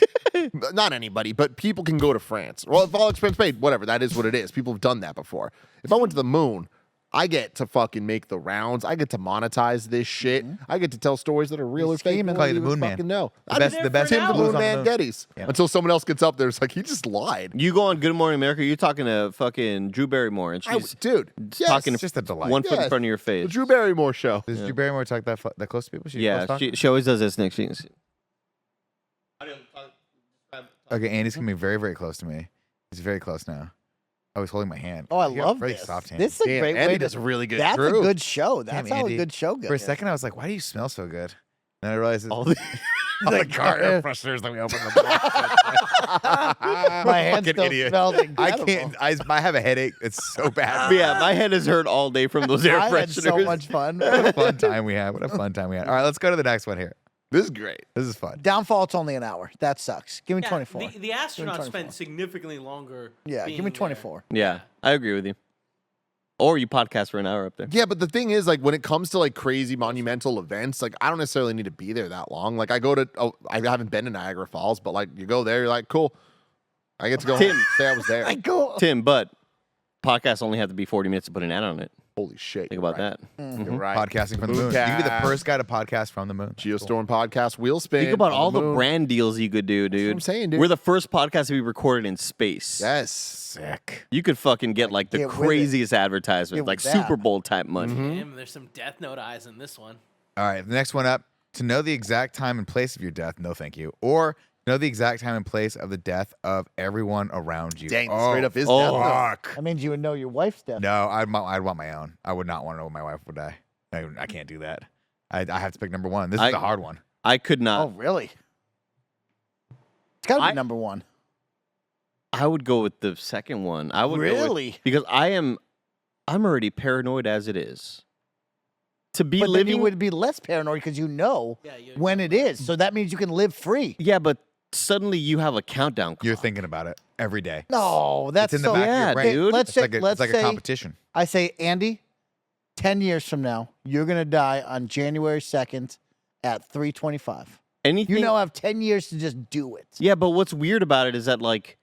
not anybody, but people can go to France. Well, if all expense paid, whatever, that is what it is. People have done that before. If I went to the moon, I get to fucking make the rounds. I get to monetize this shit. I get to tell stories that are real or fake. scheming. No Call one you the even Moon Man. fucking know. The I'm best, there the best for Tim an the hour. Moon moves on the Man moon. Geddes. Yeah. Until someone else gets up there, it's like, he just lied. You go on Good Morning America, you're talking to fucking Drew Barrymore, and she's Dude, yes. talking It's just a delight. 1 foot in Yes. front of your The face. Drew Barrymore show. Does Drew Barrymore talk that close to people? She Yeah, close talk? she always does this, Nick. Okay, Andy's coming very, very close to me. He's very close now. Oh, he's holding my hand. Oh, I You got love very this. soft hand. This is a Damn, great Andy way does to. a really good That's Drew. a good show. That's how Andy. a good show goes. For a second, I was like, why do you smell so good? And I realized it's All the- all the car air fresheners that we opened the My hand Fucking still idiot. smells I incredible. can't. I have a headache. It's so bad. But yeah, my head has hurt all day from those air I had fresheners. so much fun. What a fun time we had. What a fun time we had. All right, let's go to the next one here. This is great. This is fun. Downfall, it's only an hour. That sucks. Give me Yeah, 24. The astronauts 24. spent significantly longer. Yeah, being give me there. 24. Yeah, I agree with you. Or you podcast for an hour up there. Yeah, but the thing is, like, when it comes to like crazy monumental events, like, I don't necessarily need to be there that long. Like, I haven't been to Niagara Falls, but like, you go there, you're like, cool. I get to go Tim. home, say I was there. I go. Tim, but podcasts only have to be 40 minutes to put an ad on it. Holy shit. Think about you're that. right. You're right. Podcasting from the moon. You can be the Mooncast, first guy to podcast from the moon. Geostorm podcast, wheel spin. Think about on all the moon. brand deals you could do, dude. what I'm saying, dude. We're the first podcast to be recorded in space. Yes. Sick. You could fucking get like the Get with it. craziest advertisements, Get like with that. Super Bowl type money. Damn, there's some Death Note eyes in this one. All right, the next one up. To know the exact time and place of your death, no thank you. Or know the exact time and place of the death of everyone around you. Dang, oh, straight up is oh. death note. fuck. That means you would know your wife's death. No, I'd want my own. I would not want to know when my wife would die. I can't do that. I have to pick number one. This is I- a hard one. I could Oh, not. really? It's got to be I- number one. I would go with the second one. I would go with- Really? because I'm already paranoid as it is. To be But then living you would be less paranoid because you know Yeah, you- when it is. So that means you can live free. Yeah, but suddenly you have a countdown clock. You're thinking about it every day. No, that's It's in the so. back Yeah, of your brain. dude. Let's It's say, like a, let's it's like a say, competition. I say, Andy, 10 years from now, you're gonna die on January 2nd at 3:25. Anything. You now have 10 years to just do it. Yeah, but what's weird about it is that like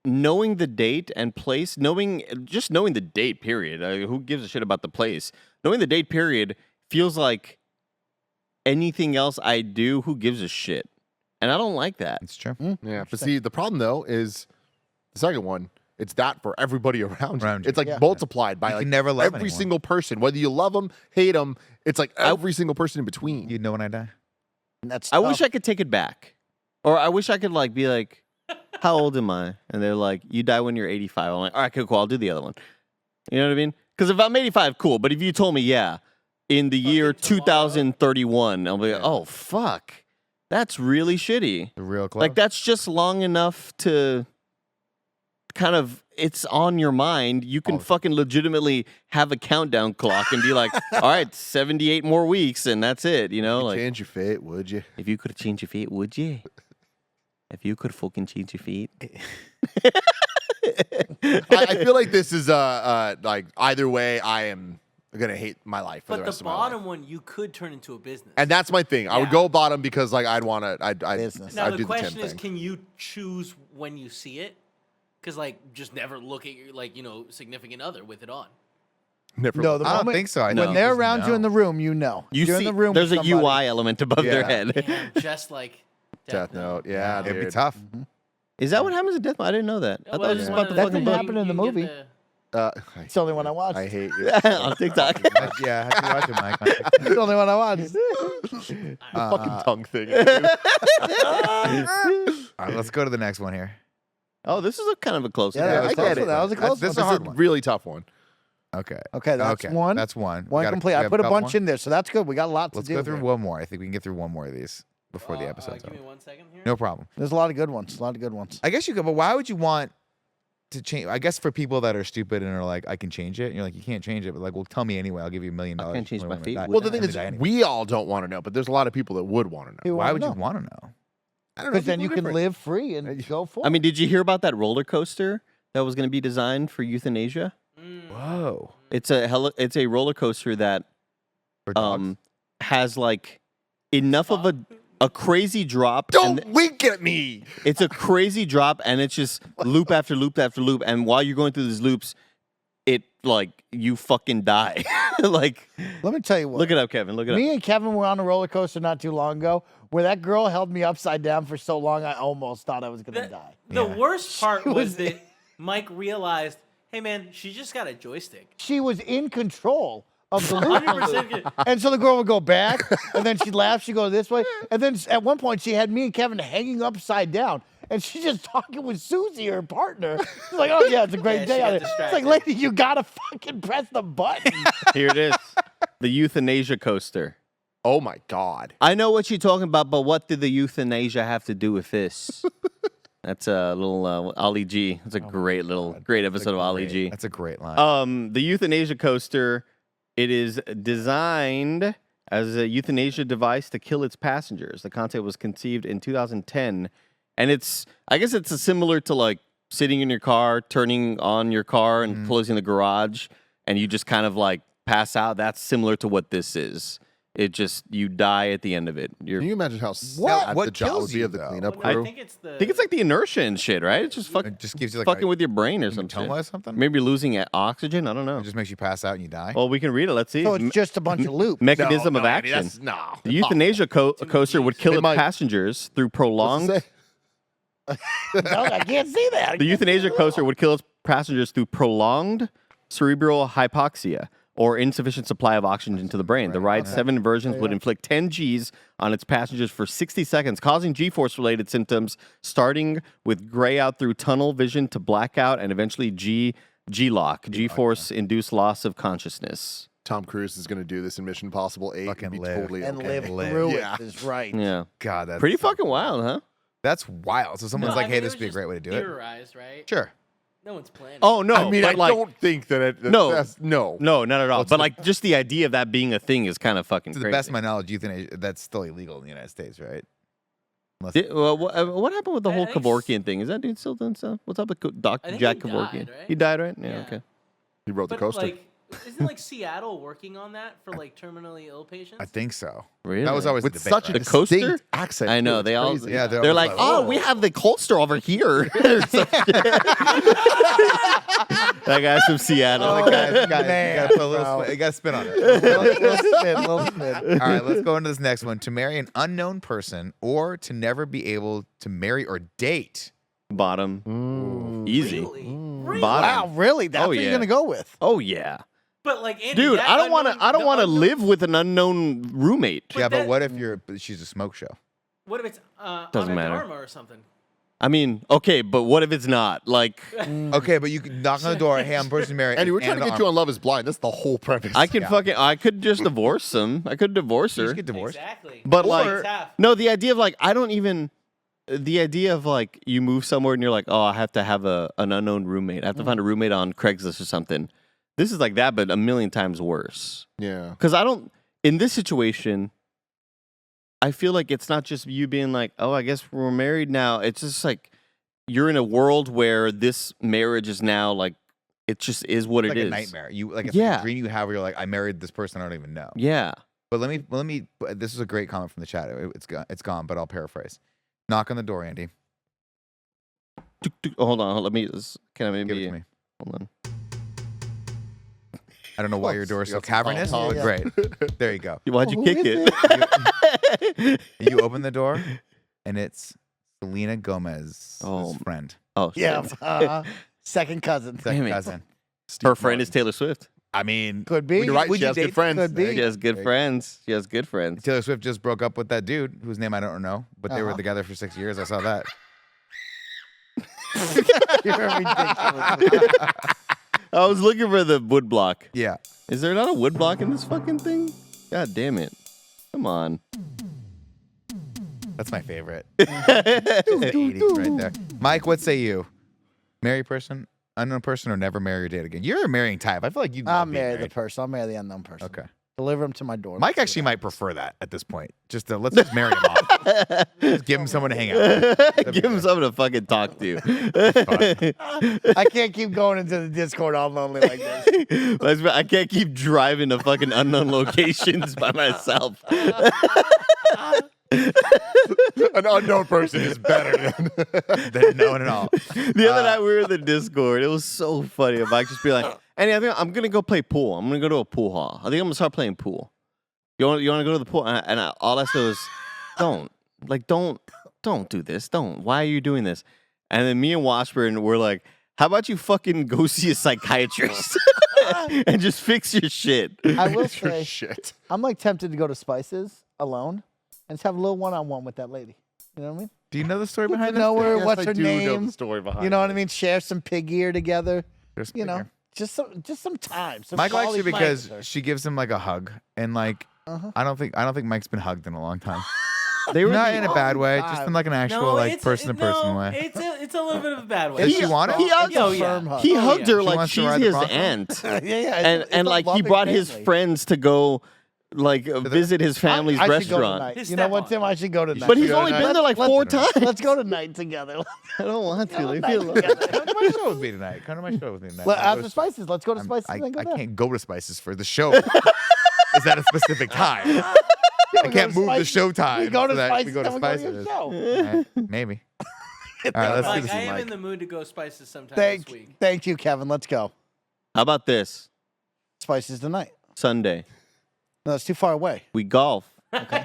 knowing the date and place, knowing the date period. Who gives a shit about the place? Knowing the date period feels like anything else I do. Who gives a shit? and I don't like that. It's true. Yeah, but see, the problem though is the second one. It's that for everybody around you. Around you. It's like Yeah. multiplied by You like can never love every anyone. single person, whether you love them, hate them. It's like every single person in between. You'd know when I die. And that's I tough. wish I could take it back, or I wish I could like be like, "How old am I?" And they're like, "You die when you're 85." I'm like, "All right, cool. I'll do the other one." You know what I mean? Because if I'm 85, cool. But if you told me, yeah, in the year Fucking tomorrow. 2031, I'll be like, "Oh fuck, that's really shitty." The real close. Like that's just long enough to kind of it's on your mind. You can fucking legitimately have a countdown clock and be like, "All right, 78 more weeks and that's it." You know, You'd like change your fate, would you? if you could change your feet, would you? If you could fucking change your feet. I feel like this is like either way, I am gonna hate my life for the But rest the of my life. bottom one, you could turn into a business. And that's my thing. I would Yeah. go bottom because like I'd want to. I'd Business. now I'd the do question the Tim is, thing. can you choose when you see it? Because like, just never look at your significant other with it on. Never No, the I don't moment- think so. I When think they're just around you in no. the room, you know. You You're see, in the room. there's with a somebody. UI element above their Yeah. head. Damn, just like Death Note. Yeah, It'd be dude. tough. Is that what happens in Death Note? I didn't know that. I thought it was about the That fucking didn't book. happen in the movie. It's the only one I watched. I hate you. On TikTok. Yeah, I have to watch it, Mike. It's the only one I watched. Fucking tongue thing. All right, let's go to the next one here. Oh, this is a kind of a close Yeah, one. that was I close get one. it. That was a close This is one. a This is hard a one. really tough one. Okay. Okay, that's one. That's one. One Gotta- complete. we I have put a couple bunch more? in there, so that's good. We got a lot Let's to do. go through here. one more. I think we can get through one more of these before the episode's Give over. me 1 second here. No problem. There's a lot of good ones. A lot of good ones. I guess you could, but why would you want to change? I guess for people that are stupid and are like, I can change it. And you're like, you can't change it. But like, well, tell me anyway. I'll give you $1 million. I can't change my feet. Well, the I'm thing gonna is, die anyway. we all don't want to know, but there's a lot of people that would want to know. You Why wanna would know? you want to know? I don't know. Because then you people are can different. live free and go for it. I mean, did you hear about that roller coaster that was going to be designed for euthanasia? Whoa. It's a roller coaster that For dogs? has like enough of a crazy drop. and Don't wink at me. it's a crazy drop, and it's just loop after loop after loop. And while you're going through these loops, it like you fucking die. Like, Let me tell you what. look it up, Kevin. Look it up. Me and Kevin were on a roller coaster not too long ago where that girl held me upside down for so long I almost thought I was going to die. The Yeah. worst part was was- that Mike realized, hey man, she just got a joystick. She was in control of the loop. 100% good. And so the girl would go back, and then she'd laugh, she'd go this way. And then at one point, she had me and Kevin hanging upside down. And she's just talking with Susie, her partner. She's like, oh, yeah, it's a great Yeah, day she out got there. It's like, distracted. lady, you got to fucking press the button. Here it is. The euthanasia coaster. Oh my god. I know what you're talking about, but what did the euthanasia have to do with this? That's a little Ali G. It's a great episode of Ali G. That's a great line. The euthanasia coaster, it is designed as a euthanasia device to kill its passengers. The concept was conceived in 2010, and I guess it's similar to like sitting in your car, turning on your car and closing the garage, and you just kind of like pass out. That's similar to what this is. It just, you die at the end of it. Can you imagine how What sad the job kills would be you, of the though? cleanup I crew? think it's the. I think it's like the inertia and shit, right? It's just It just gives you like fucking a with your brain or something. hematoma or something. Maybe losing oxygen. I don't know. It just makes you pass out and you die. Well, we can read it. Let's see. So it's just a bunch of loops. Mechanism of No, Andy, action. that's- No. The euthanasia coaster would kill Hey, its Mike. passengers through What's it prolonged. say? No, I can't see that. The euthanasia coaster would kill its passengers through prolonged cerebral hypoxia or insufficient supply of oxygen to the brain. The ride's 7 versions would inflict 10 Gs on its passengers for 60 seconds, causing G-force-related symptoms, starting with gray out through tunnel vision to blackout, and eventually G-lock, G-force-induced loss of consciousness. Tom Cruise is going to do this in Mission Impossible 8 Fucking and be live. totally And okay. live through Yeah. it is right. Yeah, God, that's pretty so fucking cool. wild, huh? That's wild. So someone's No, like, I hey, mean, this it would be a was great way to do just it. theorized, right? Sure. No one's planning. Oh no, I mean, but I like, don't think that No. no. no, not at all. What's But the- like, just the idea of that being a thing is kind of fucking To crazy. the best of my knowledge, euthanasia, that's still illegal in the United States, right? Unless, Well, what happened with the I whole think Kevorkian thing? Is that dude still doing stuff? What's up with I Dr. think Jack he died, Kevorkian? right? He died, right? Yeah, Yeah. okay. He wrote the But coaster. like, isn't like Seattle working on that for like terminally ill patients? I think so. Really? That was always with the debate, such a right? The coaster? distinct accent. I know, too. It's they all- crazy. Yeah, They're like, always oh, we have the holster over here. That guy's from Seattle. Oh, Guys, you man, gotta put a little bro. you gotta spin on it. Little spin. All right, let's go into this next one. To marry an unknown person or to never be able to marry or date. Bottom. Easy. Really? Really? Bottom. Wow, really? That's Oh, what you're yeah. gonna go with? Oh yeah. But like, Andy, Dude, that I don't want to. unknown- I don't the want to unknown- live with an unknown roommate. But Yeah, but that- what if she's a smoke show? What if it's Doesn't Ana matter. Dharma or something? I mean, okay, but what if it's not? Like, Okay, but you can knock on the door. Hey, I'm person to marry. Andy, we're trying to get you on Love Is Blind. That's the whole premise. I could I could just divorce him. I could divorce You her. just get divorced. Exactly. But Or like, it's half. no, the idea of like, I don't even. The idea of like, you move somewhere and you're like, oh, I have to have an unknown roommate. I have to find a roommate on Craigslist or something. This is like that, but a million times worse. Yeah. Because I don't. In this situation, I feel like it's not just you being like, oh, I guess we're married now. It's just like you're in a world where this marriage is now like, it just is what It's it like is. a nightmare. You like a Yeah. dream you have where you're like, I married this person I don't even know. Yeah. But let me. This is a great comment from the chat. It's gone, but I'll paraphrase. Knock on the door, Andy. Hold on. Let me. Can I Give it maybe? to me. Hold on. I don't know why your door is You so got some cavernous, tall but talk. great. There you go. Why'd you Who kick is it? You open the door, and it's Selena Gomez's Oh. friend, Oh, shit. Yeah. Second cousin. second Damn it. cousin. Her friend is Taylor Swift. I mean, Could be. You're right. Would She you has date- good friends. Could be. She has good friends. She has good friends. Taylor Swift just broke up with that dude whose name I don't know, but they were Uh-huh. together for 6 years. I saw that. You're ridiculous. I was looking for the wood block. Yeah. Is there not a wood block in this fucking thing? God damn it. Come on. That's my favorite. The 80s right there. Mike, what say you? Marry person, unknown person, or never marry or date again? You're a marrying type. I feel like you. I'll marry the person. I'll marry the unknown person. Okay. Deliver him to my door. Mike actually might prefer that at this point. Let's just marry him off. Just give him someone to hang out with. Give him something to fucking talk to. I can't keep going into the Discord all lonely like this. I can't keep driving to fucking unknown locations by myself. An unknown person is better Than no one at all. The other night we were in the Discord. It was so funny. Mike just be like, Andy, I think I'm gonna go play pool. I'm gonna go to a pool hall. I think I'm gonna start playing pool. You want to go to the pool? All I said was, don't do this. Don't. Why are you doing this? And then me and Washburn were like, how about you fucking go see a psychiatrist and just fix your shit? I will say, shit. I'm like tempted to go to Spices alone and just have a little one-on-one with that lady. You know what I mean? Do you know the story Get to behind know this? her. Yes, What's I her do know name? the story behind You know what I mean? Share some pig ear together. There's You know, figure. just some time. Some Mike likes quality you time because with her. she gives him like a hug, and like Uh-huh. I don't think Mike's been hugged in a long time. They were Not in a bad way, just time. in like an actual like person to person way. It's a little bit of a bad way. Does she want it? He hugged, Oh, yeah. Firm hug. he Oh, hugged yeah. her She like wants to she's ride the his Bronco? aunt. yeah, yeah. And like he brought his friends to go like visit his family's I should go restaurant. tonight. His You know what, stepmom. Tim? I should go tonight. But he's go only tonight? been there like Let's- 4 times. Let's go tonight together. I don't want to. Leave Night me alone. together. Come to my show with me tonight. Come to my show with me tonight. I'll go After to- Spices, let's go to Spices I and then go there. can't go to Spices for the show. Is that a specific time? I can't move the show time. We go to so that Spices, we go to then we go to your Spices. show. All right, maybe. All right, let's do Like, this. I am Mike. in the mood to go Spices sometime this week. Thank you, Kevin. Let's go. How about this Spices tonight. Sunday? No, it's too far away. We golf.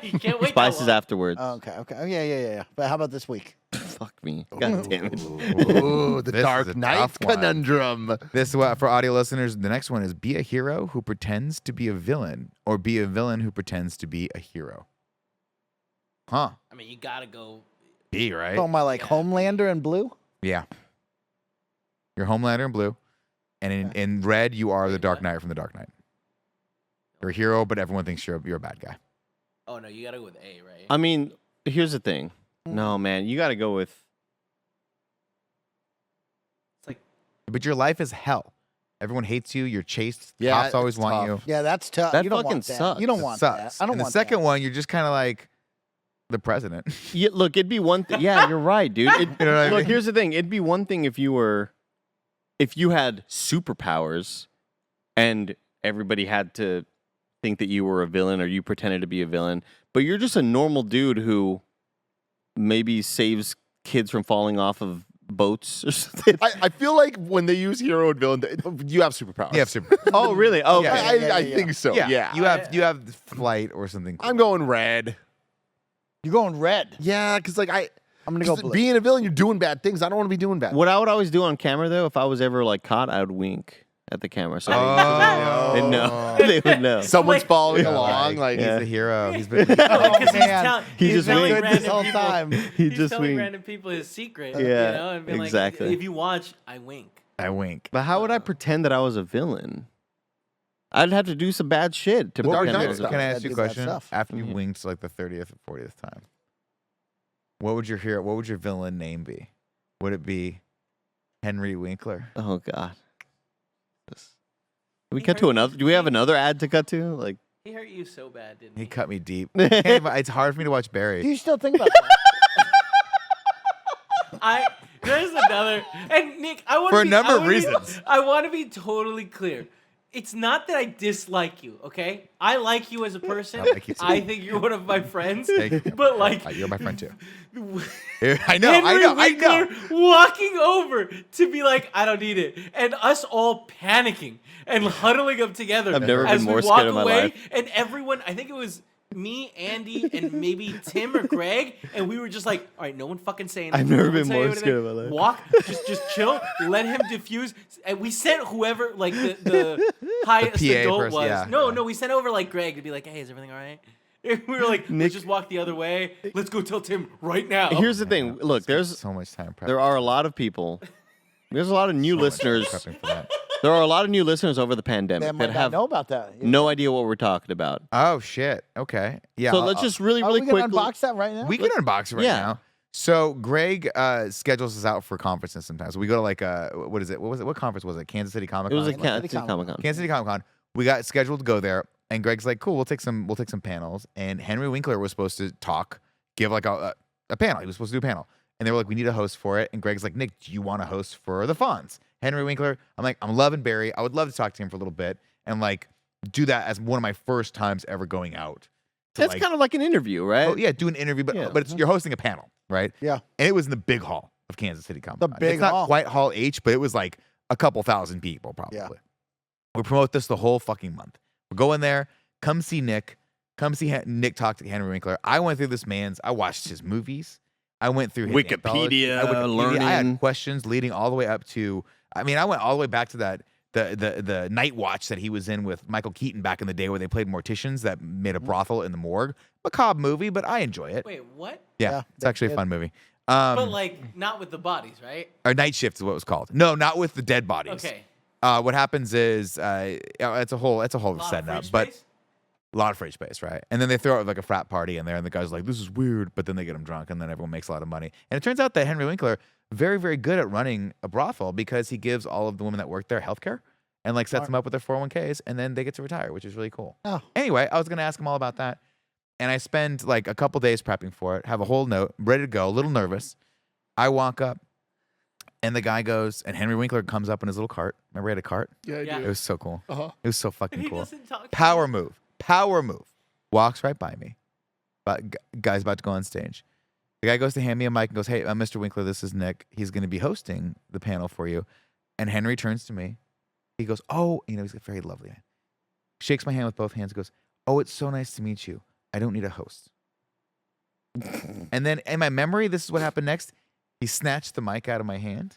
You can't wait. Spices that long. afterwards. Oh, okay. Oh, yeah. But how about this week? Fuck me. God damn it. Ooh, the This is Dark a Knight tough one. conundrum. This is what for audio listeners. The next one is be a hero who pretends to be a villain, or be a villain who pretends to be a hero. Huh? I mean, you gotta go. B, right? Oh, my like Homelander in blue. Yeah. You're Homelander in blue, and in red you are the Dark Knight from the Dark Knight. You're a hero, but everyone thinks you're a bad guy. Oh no, you gotta go with A, right? I mean, here's the thing. No, man, you got to go with. It's like But your life is hell. Everyone hates you. You're chased. Yeah, Cops always it's want tough. you. Yeah, that's tough. That you don't fucking want that. sucks. You don't It want sucks. that. I don't and want the second that. one, you're just kind of like the president. Yeah, look, it'd be one thing. Yeah, you're right, dude. You know what I Look, mean? here's the thing. It'd be one thing if you had superpowers, and everybody had to think that you were a villain or you pretended to be a villain, but you're just a normal dude who maybe saves kids from falling off of boats or something. I feel like when they use hero and villain, you have superpowers. You have super. Oh, really? Oh, Yeah, okay. I think so. Yeah. You have flight or something. Cool. I'm going red. You're going red. Yeah, because like I'm gonna go 'cause blue. being a villain, you're doing bad things. I don't want to be doing bad. What I would always do on camera, though, if I was ever like caught, I would wink at the camera. So Oh, they know. They would know. Someone's Like- following Yeah, along. Like, he's Yeah. the hero. He's been. Because he's, man. He he's just telling winked random this whole people, time. He He's just telling winked. random people his secret. Yeah, You know, and being exactly. Like, if you watch, I wink. I wink. But how would I pretend that I was a villain? I'd have to do some bad shit to The Dark pretend I Knight was a stuff. Can I villain. ask you a do bad question? stuff. After you Mhm. winked like the 30th or 40th time, what would your hero? What would your villain name be? Would it be Henry Winkler? Oh God. Do we cut to another? Do we have another ad to cut to? Like, He hurt you so bad, didn't He he? cut me deep. Can't even- it's hard for me to watch Barry. Do you still think about that? There's another. And Nick, I want For a number of reasons. I want to be totally clear. It's not that I dislike you, okay? I like you as a person. I like you too. I think you're one of my friends. Thank you. But like, You're my friend too. Henry I know. Winkler walking over to be like, I don't need it, and us all panicking and huddling up together. I've never as been we more walk scared in my away, life. And everyone, I think it was me, Andy, and maybe Tim or Greg, and we were just like, all right, no one fucking say anything. I've never No one been say more anything. scared in my life. Walk, just chill, let him diffuse. And we sent whoever, like the highest PA adult person, was. yeah. No, we sent over like Greg to be like, hey, is everything all right? And we were like, Nick- let's just walk the other way. Let's go tell Tim right now. here's the thing. Look, there's so much time. there are a lot of people. There's a lot of new listeners. prepping for that. There are a lot of new listeners over the pandemic They might that not have know about that. no idea what we're talking about. Oh shit. Okay. Yeah. So let's just really, Are really we gonna quickly. unbox that right now? we can unbox it right Yeah. now. So Greg schedules us out for conferences sometimes. We go to like what is it? What was it? What conference was it? Kansas City Comic It Con. was a City Comic Comic-Con. Con. Kansas City Comic Con. We got scheduled to go there, and Greg's like, "Cool, we'll take some panels." And Henry Winkler was supposed to give like a panel. He was supposed to do a panel, and they were like, "We need a host for it." And Greg's like, "Nick, do you want a host for the Fonz?" Henry Winkler. I'm like, I'm loving Barry. I would love to talk to him for a little bit and like do that as one of my first times ever going out. to, That's like, kind of like an interview, right? oh, yeah, do an interview, but Yeah. you're hosting a panel, right? Yeah. And it was in the big hall of Kansas City Comic Con. The big it's not hall. quite Hall H, but it was like a couple thousand people probably. Yeah. We promote this the whole fucking month. We're going there. Come see Nick. Come see Nick talk to Henry Winkler. I went through this man's. I watched his movies. I went through his Wikipedia, anthology. I had learning. questions leading all the way up to. I mean, I went all the way back to that the Night Watch that he was in with Michael Keaton back in the day, where they played morticians that made a brothel in the morgue. Macabre movie, but I enjoy it. Wait, what? Yeah, Yeah, it's actually a it- fun movie. But like, not with the bodies, right? Or Night Shift is what it was called. No, not with the dead bodies. Okay. What happens is it's a whole Lot setting of up, fridge but space? a lot of fridge space, right? And then they throw out like a frat party in there, and the guy's like, "This is weird," but then they get him drunk, and then everyone makes a lot of money. And it turns out that Henry Winkler very, very good at running a brothel because he gives all of the women that work there healthcare and like sets them up with their 401ks, and then they get to retire, which is really cool. Oh. Anyway, I was gonna ask him all about that, and I spend like a couple days prepping for it. Have a whole note ready to go, a little nervous. I walk up, and the guy goes, and Henry Winkler comes up in his little cart. Remember he had a cart? Yeah, I Yeah. do. It was so cool. Uh-huh. It was so fucking He cool. doesn't talk to Power me. move. Power move. Walks right by me. But guy's about to go on stage. The guy goes to hand me a mic and goes, "Hey, Mr. Winkler, this is Nick. He's going to be hosting the panel for you." And Henry turns to me. He goes, "Oh," he's a very lovely man. Shakes my hand with both hands. Goes, "Oh, it's so nice to meet you. I don't need a host." And then in my memory, this is what happened next. He snatched the mic out of my hand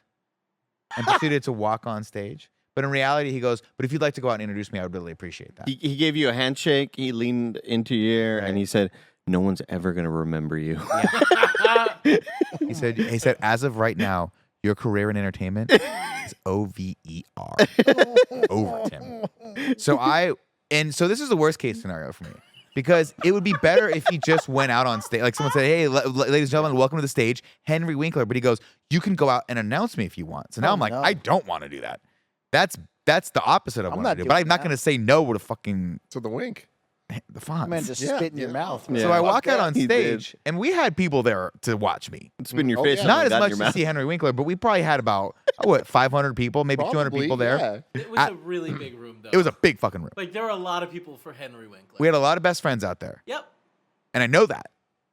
and proceeded to walk on stage. But in reality, he goes, "But if you'd like to go out and introduce me, I would really appreciate that." He gave you a handshake. He leaned into your ear Right. and he said, "No one's ever gonna remember you." He said, "As of right now, your career in entertainment is OVER." Over, Tim. So this is the worst case scenario for me. Because it would be better if he just went out on stage. Like someone said, "Hey, ladies and gentlemen, welcome to the stage, Henry Winkler." But he goes, "You can go out and announce me if you want." So now Oh, I'm like, no. I don't want to do that. That's the opposite of I'm what I not do. But doing I'm not that. going to say no to fucking To the wink. the fonts. Man, just Yeah, spit in your yeah. mouth. Yeah. So I walk out on He did. stage, and we had people there to watch me. Spin your Oh, face. yeah. and Not as got in much your to mouth. see Henry Winkler, but we probably had about 500 people, maybe 200 Probably, people there. yeah. It was a really big room, though. It was a big fucking room. like there were a lot of people for Henry Winkler. We had a lot of best friends out there. Yep. And I know that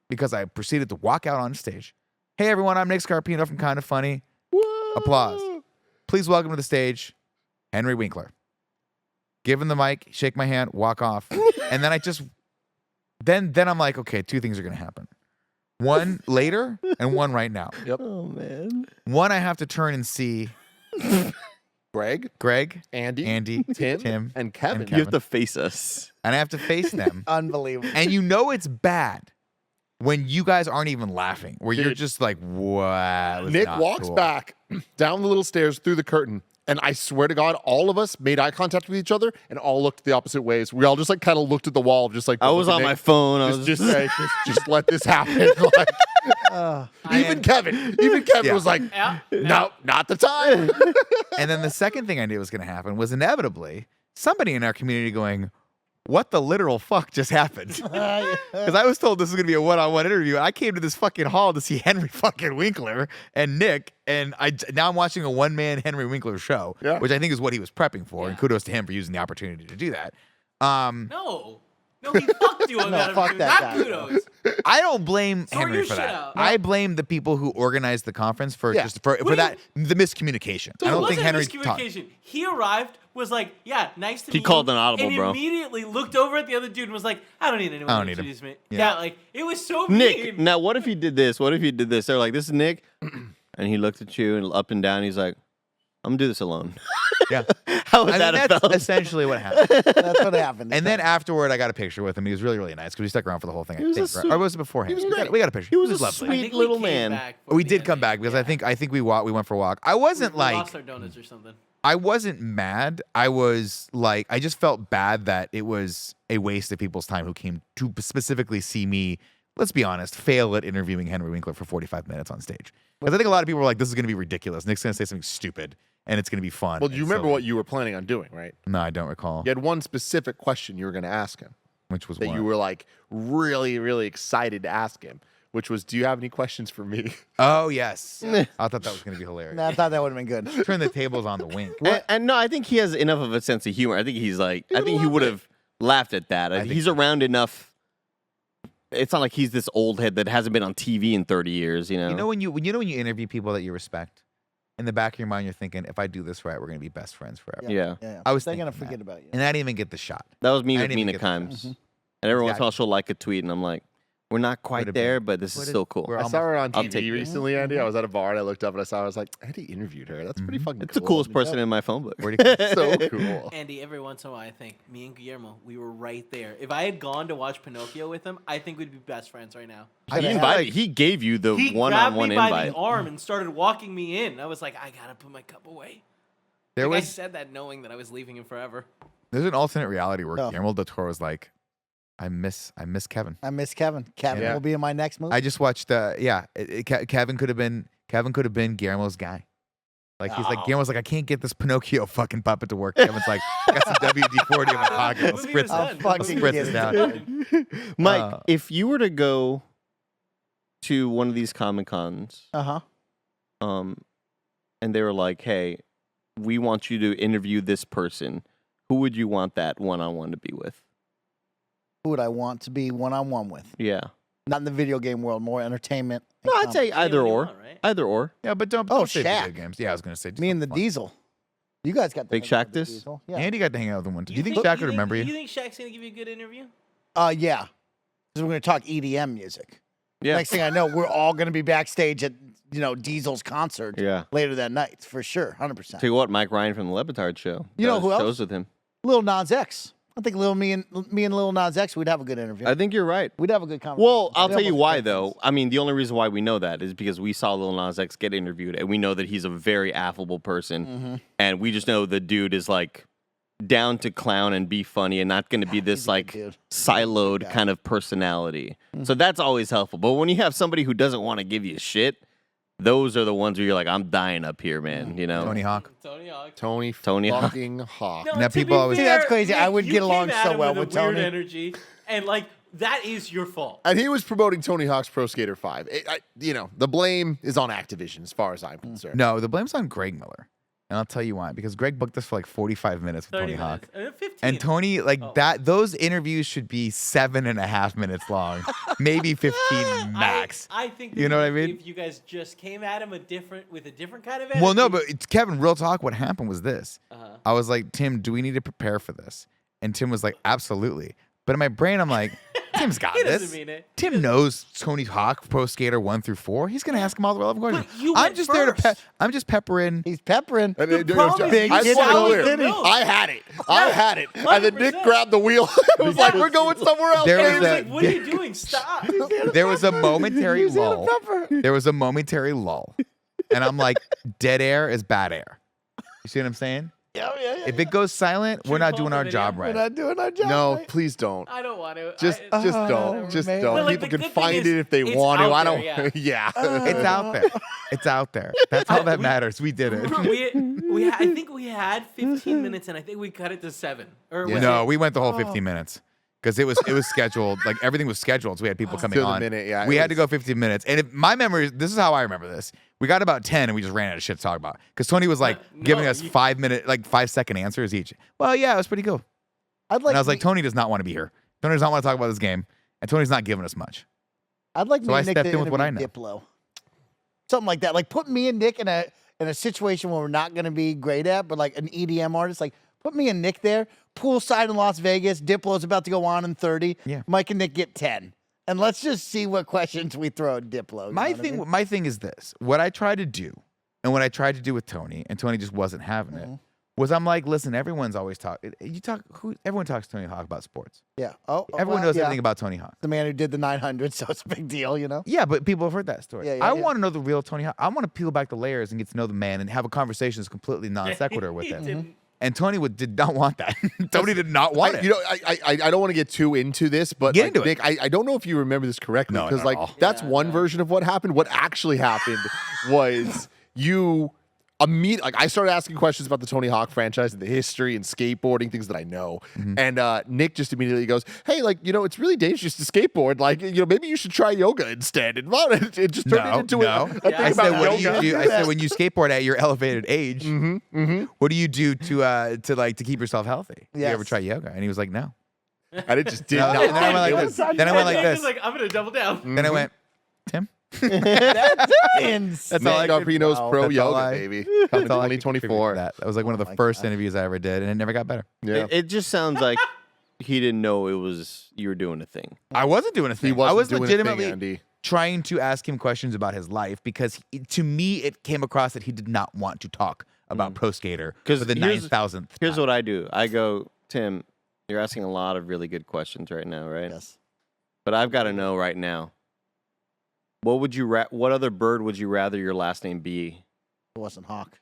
because I proceeded to walk out on stage. "Hey, everyone, I'm Nick Scarpino from KindaFunny. Applause. Please welcome to the stage, Henry Winkler. Give him the mic, shake my hand, walk off. And then then I'm like, okay, two things are going to happen. One later and one right now. Oh man. One, I have to turn and see Greg, Andy, Tim, and Kevin. and You have to face us. and I have to face them. Unbelievable. And you know it's bad when you guys aren't even laughing, where you're Dude. just like, wow. Nick walks back down the little stairs through the curtain, and I swear to God, all of us made eye contact with each other and all looked the opposite ways. We all just like kind of looked at the wall, just like I was on my phone. I was just let this happen. Like, even Kevin Yeah. was like, Yeah. no, not the time. And then the second thing I knew was going to happen was inevitably somebody in our community going, what the literal fuck just happened? Because I was told this was going to be a one-on-one interview. And I came to this fucking hall to see Henry fucking Winkler and Nick. And now I'm watching a one-man Henry Winkler show, Yeah. which I think is what he was prepping for. And kudos to him for using the opportunity to do that. No, he fucked you on that. fuck interview. that Not guy, kudos. I don't blame Sort Henry your for shit that. out. I blame the people who organized the conference for Yeah. just for What do that the miscommunication. I It don't think wasn't Henry miscommunication. He arrived, was like, yeah, nice to meet you. He called an audible, and bro. immediately looked over at the other dude and was like, I don't need anyone I to don't need him. introduce me. Yeah. Yeah, like, it was so Nick, mean. now what if he did this? What if he did this? They're like, this is Nick. And he looked at you and up and down. He's like, I'm going to do this alone. Yeah. How would I that mean, have that's felt? essentially what happened. That's what happened. And then afterward, I got a picture with him. He was really, really nice because we stuck around for the whole thing. I was a think, right? sweet- Or was it beforehand? was We got- great. we got a picture. He was a lovely. I sweet think we little came man. back for We the did come ending. back because Yeah. I think we went for a walk. I wasn't We like lost our donuts or something. I wasn't mad. I was like I just felt bad that it was a waste of people's time who came to specifically see me. Let's be honest, fail at interviewing Henry Winkler for 45 minutes on stage. Because I think a lot of people were like, "This is going to be ridiculous. Nick's going to say something stupid, and it's going to be fun." Well, do you And remember so- what you were planning on doing, right? No, I don't recall. You had one specific question you were going to ask him Which was that what? you were like really, really excited to ask him, which was, do you have any questions for me? Oh yes, I thought that was going to be hilarious. I thought that would have been good. Turn the tables on the wink. And no, I think he has enough of a sense of humor. I think he's like, I think he would have laughed at that. think He's so. around enough. It's not like he's this old head that hasn't been on TV in 30 years, you know? You know when you interview people that you respect, in the back of your mind you're thinking, if I do this right, we're going to be best friends forever. Yeah. Yeah. I was They're gonna thinking forget that. about you. And I didn't even get the shot. That was me I with didn't even Mina get the Kimes. chance. And every once in a Exactly. while she'll like a tweet, and I'm like, we're not quite Would've there, been- but this is would've- still cool. we're I almost saw her on I'll take TV it. recently, Andy. I was at a bar and I looked up and I saw her. I was like, Andy interviewed her. That's pretty fucking It's the cool. coolest person in my phone book. Where'd he come So cool. Andy, every once in a while, I think me and Guillermo, we were right there. If I had gone to watch Pinocchio with him, I think we'd be best friends right now. He invited. He gave you the He one-on-one grabbed me by invite. the arm and started walking me in. I was like, I gotta put my cup away. There I was said that knowing that I was leaving him forever. there's an alternate reality where Oh. Guillermo del Toro was like, I miss Kevin. I miss Kevin. Kevin Yeah. will be in my next movie. I just watched Kevin could have been Guillermo's guy. Like he's like Guillermo's like, I can't get this Pinocchio fucking puppet to work. Kevin's like, I got some WD-40 in my pocket. I'll Movie spritz, was I'll done. fucking spritz get this it. down. Mike, Uh, if you were to go to one of these Comic Cons, Uh-huh. and they were like, "Hey, we want you to interview this person," who would you want that one-on-one to be with? Who would I want to be one-on-one with? Yeah. Not in the video game world, more entertainment. and No, I'd say Anyone either you or. want, right? Either or. Yeah, but don't Oh, say Shaq. video games. Yeah, I was gonna say just me and the fun. Diesel. You guys got to Big hang out with the Shaq this? Diesel. Yeah. Andy got to hang out with him one time. Do you think think- Shaq would remember You you? think Shaq's gonna give you a good interview? Yeah. Because we're going to talk EDM music. Yeah. Next thing I know, we're all going to be backstage at Diesel's concert Yeah. later that night for sure, 100%. Tell you what, Mike Ryan from the Lebitard show. You know does who else? shows with him. Lil Nas X. I think me and Lil Nas X, we'd have a good interview. I think you're right. We'd have a good conversation. Well, I'll We'd tell you almost why, be though. friends. I mean, the only reason why we know that is because we saw Lil Nas X get interviewed, and we know that he's a very affable person, Mm-hmm. and we just know the dude is like down to clown and be funny, and not going to be He's this a good like dude. siloed guy. kind of personality. So that's always helpful. But when you have somebody who doesn't want to give you shit, those are the ones where you're like, I'm dying up here, man. You know, Tony Hawk. Tony Hawk. Tony Hawk. fucking Hawk. No, Now to be people always- See, that's crazy. I Nick, would you get along came at so him well with with a weird Tony. energy, and like that is your fault. And he was promoting Tony Hawk's Pro Skater 5. The blame is on Activision as far as I'm concerned. No, the blame's on Greg Miller. And I'll tell you why. Because Greg booked us for like 45 minutes with 30 Tony Hawk. minutes. 15. And Tony, like Oh. those interviews should be 7.5 minutes long. maybe 15 max. I think that You know what I mean? If you guys just came at him with a different kind of energy. Well, no, but Kevin, real talk, what happened was this. Uh-huh. I was like, Tim, do we need to prepare for this? And Tim was like, absolutely. But in my brain, I'm like, Tim's got He this. doesn't mean it. Tim knows Tony Hawk, Pro Skater 1 through 4. He's gonna ask him all the relevant questions. But you I'm went just there to first. I'm just peppering. He's peppering. And The it was problem just- is I you just want to swallowed clear. the milk. I had it. I had it. And then Nick 100%. grabbed the wheel. It was like, we're going somewhere else. There And was he was a- like, "What are you doing? Stop!" There was a momentary He's in a lull. pepper. There was a momentary lull. And I'm like, dead air is bad air. You see what I'm saying? Yeah. If it goes silent, we're True not call doing the our video. job We're right. not doing our job. No, right? please don't. I don't want to. Just Oh, don't. Just man. don't. But, like, People the can good thing find is, it if they it's want to. out I there, don't. Yeah. It's out there. It's out there. That's all that matters. We did it. I think we had 15 minutes, and I think we cut it to 7. Or was No, it- we went the whole 15 minutes because it was scheduled. Like everything was scheduled, so we had people coming To the on. minute, yeah, we it had to was- go 15 minutes, and if my memory, this is how I remember this. We got about 10, and we just ran out of shit to talk about because Tony was like No, giving us you- 5-second answers each. Well, yeah, it was pretty cool. I'd like. And I was like, me- Tony does not want to be here. Tony does not want to talk about this game, and Tony's not giving us much. I'd like so me I and Nick stepped to in with what I interview Diplo. Something like that. Like put me and Nick in a situation where we're not going to be great at, but like an EDM artist. Like put me and Nick there, poolside in Las Vegas. Diplo's about to go on in 30. Yeah. Mike and Nick get 10. And let's just see what questions we throw at Diplo. you My know what I thing, mean? my thing is this: what I tried to do, and what I tried to do with Tony, and Tony just wasn't having it. Was I'm like, listen, everyone's always talking. Everyone talks to Tony Hawk about sports. Yeah. Oh, Everyone well, knows yeah. everything about Tony Hawk. The man who did the 900, so it's a big deal, you know? Yeah, but people have heard that story. Yeah, yeah, I yeah. want to know the real Tony Hawk. I want to peel back the layers and get to know the man and have a conversation that's completely non sequitur with He him. didn't. And Tony did not want that. Tony did not want it. You know, I don't want to get too into this, but Get like, into it. Nick, I don't know if you remember this correctly No, because not like at all. that's Yeah, one no. version of what happened. What actually happened was you like I started asking questions about the Tony Hawk franchise and the history and skateboarding, things that I know. Mm-hmm. And Nick just immediately goes, "Hey, like, you know, it's really dangerous to skateboard. Like, you know, maybe you should try yoga instead." And it just turned it into a thing I said, about what do yoga. you do? I said, when you skateboard at your elevated age, what do you do to keep yourself healthy? Do you ever Yes. try yoga? And he was like, no. And it just did No, not. and then I went like It this. was- Then I went like Nick this. was like, I'm gonna double down. Then I went, Tim. That's insane. That's all I Nick could- Garfino's wow. pro That's all yoga, I- baby. That's Coming all I could contribute to 2024. That was like one of the my first God. interviews I ever did, and it never got better. Yeah. It just sounds like he didn't know it was you were doing a thing. I wasn't doing a thing. He wasn't I was doing a legitimately thing, Andy. trying to ask him questions about his life because to me it came across that he did not want to talk about Pro Skater for 'Cause the here's- 9,000th. Here's time. what I do. I go, Tim, you're asking a lot of really good questions right now, right? Yes. But I've got to know right now. What would you what other bird would you rather your last name be? It wasn't Hawk.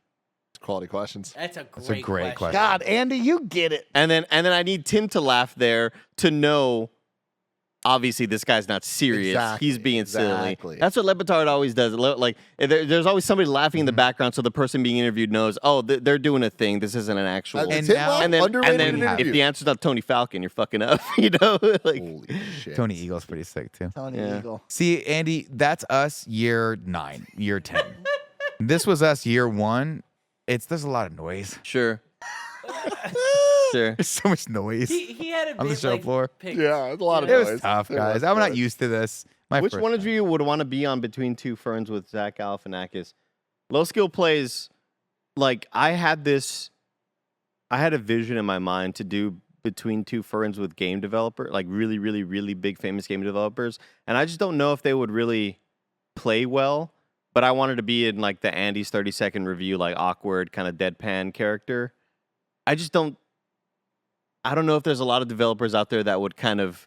Quality questions. That's a That's a great question. God, Andy, you get it. And then I need Tim to laugh there to know obviously this guy's not serious. Exactly, He's being exactly. silly. That's what Lebitard always does. Like there's always somebody laughing in the background so the person being interviewed knows, oh, they're doing a thing. This isn't an actual And And Tim now- Love, and then underrated if interview. the answer's not Tony Falcon, you're fucking up. You know? Like Holy shit. Tony Eagle's pretty sick too. Tony Yeah. Eagle. See, Andy, that's us year 9, year 10. This was us year 1. There's a lot of noise. Sure. Sure. There's so much noise. He had a On the bit, show like, floor. pick. Yeah, it's a lot of It noise. was tough, It guys. was I'm not noise. used to this. My Which first one of time. you would want to be on Between Two Ferns with Zach Galifianakis? Low skill plays, like I had a vision in my mind to do Between Two Ferns with game developer, like really, really, really big famous game developers, and I just don't know if they would really play well. But I wanted to be in like the Andy's 30-second review, like awkward kind of deadpan character. I don't know if there's a lot of developers out there that would kind of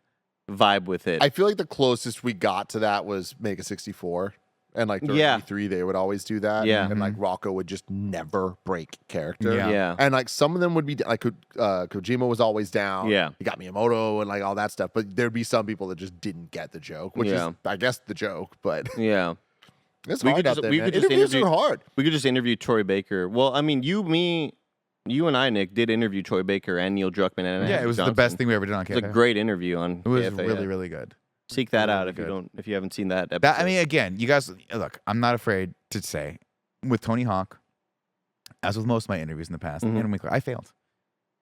vibe with it. I feel like the closest we got to that was Mega 64. And like during Yeah. E3, they would always do that. Yeah. And like Rocco would just never break character. Yeah. yeah. And like some of them would be like Kojima was always down. Yeah. He got Miyamoto and like all that stuff. But there'd be some people that just didn't get the joke, which Yeah. is, I guess, the joke. But Yeah. it's We hard could out just- there, we man. could just Interviews interview- are hard. We could just interview Troy Baker. Well, I mean, you and I, Nick, did interview Troy Baker and Neil Druckmann. And Yeah, Andrew it was the Johnson. best thing we ever did on It was a KFA. great interview on. It was KFA, really, yeah. really good. Seek that out really if you haven't seen that episode. That I mean, again, you guys look. I'm not afraid to say, with Tony Hawk, as with most of my interviews in the past, Mhm. and I failed.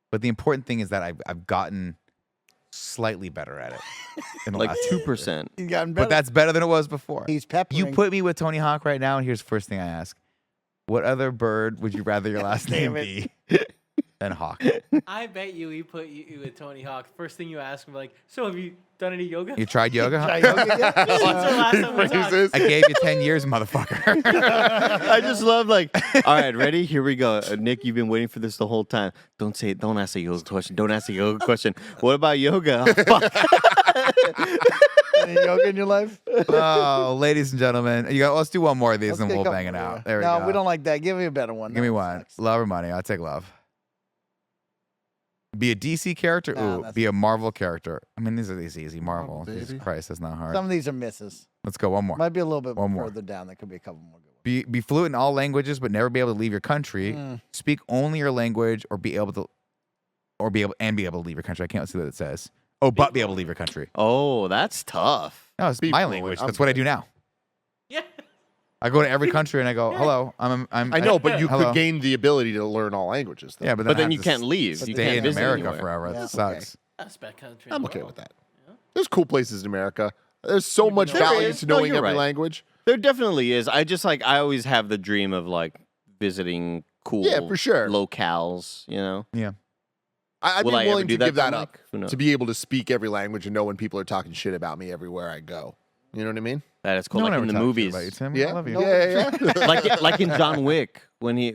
But the important thing is that I've gotten slightly better at it. in the Like last 2%. He's gotten better. But that's better than it was before. He's peppering. You put me with Tony Hawk right now, and here's the first thing I ask: what other bird would you rather your last name Damn be than Hawk? I bet you he put you with Tony Hawk. First thing you ask him, like, so have you done any yoga? You tried yoga? Try Huh? yoga yet? When's the last time we talked? Phrases. I gave you 10 years, motherfucker. I just love like, all right, ready? Here we go. Nick, you've been waiting for this the whole time. Don't ask a yoga question. Don't ask a yoga question. What about yoga? Oh, fuck. Any yoga in your life? Oh, ladies and gentlemen, let's do one more of these, Let's and get a we'll couple bang it more. out. There we No, go. we don't like that. Give me a better one. Give me That one. sucks. Love or money? I'll take love. Be a DC character? Nah, Ooh, that's- be a Marvel character. I mean, these are easy. Marvel. Marvel, Jesus baby. Christ, that's not hard. Some of these are misses. Let's go one more. Might be a little bit One more. further down. There could be a couple more good ones. Be fluent in all languages, but never be able to leave your country. Mm. Speak only your language, or be able to leave your country. I can't see what it says. Oh, but be able to leave your country. Oh, that's tough. No, it's Be my fluent. language. I'm That's what I do now. Yeah. I go to every country and I go, hello. I know, but you hello. could gain the ability to learn all languages. Though. Yeah, but But I then have you to can't leave. Stay You can't in visit America anywhere. forever. Yeah. That sucks. That's the best country. in I'm the okay world. with that. There's cool places in America. There's so much There value is. to No, knowing you're every right. language. There definitely is. I just like I always have the dream of like visiting cool Yeah, for sure. locales, you know. Yeah. I'd Will be I ever willing do to that give that though, up Mike? Who knows? to be able to speak every language and know when people are talking shit about me everywhere I go. You know what I mean? That is cool. No one like ever in the talks shit movies. about you, Tim. Yeah. I love you. Yeah. like in John Wick when he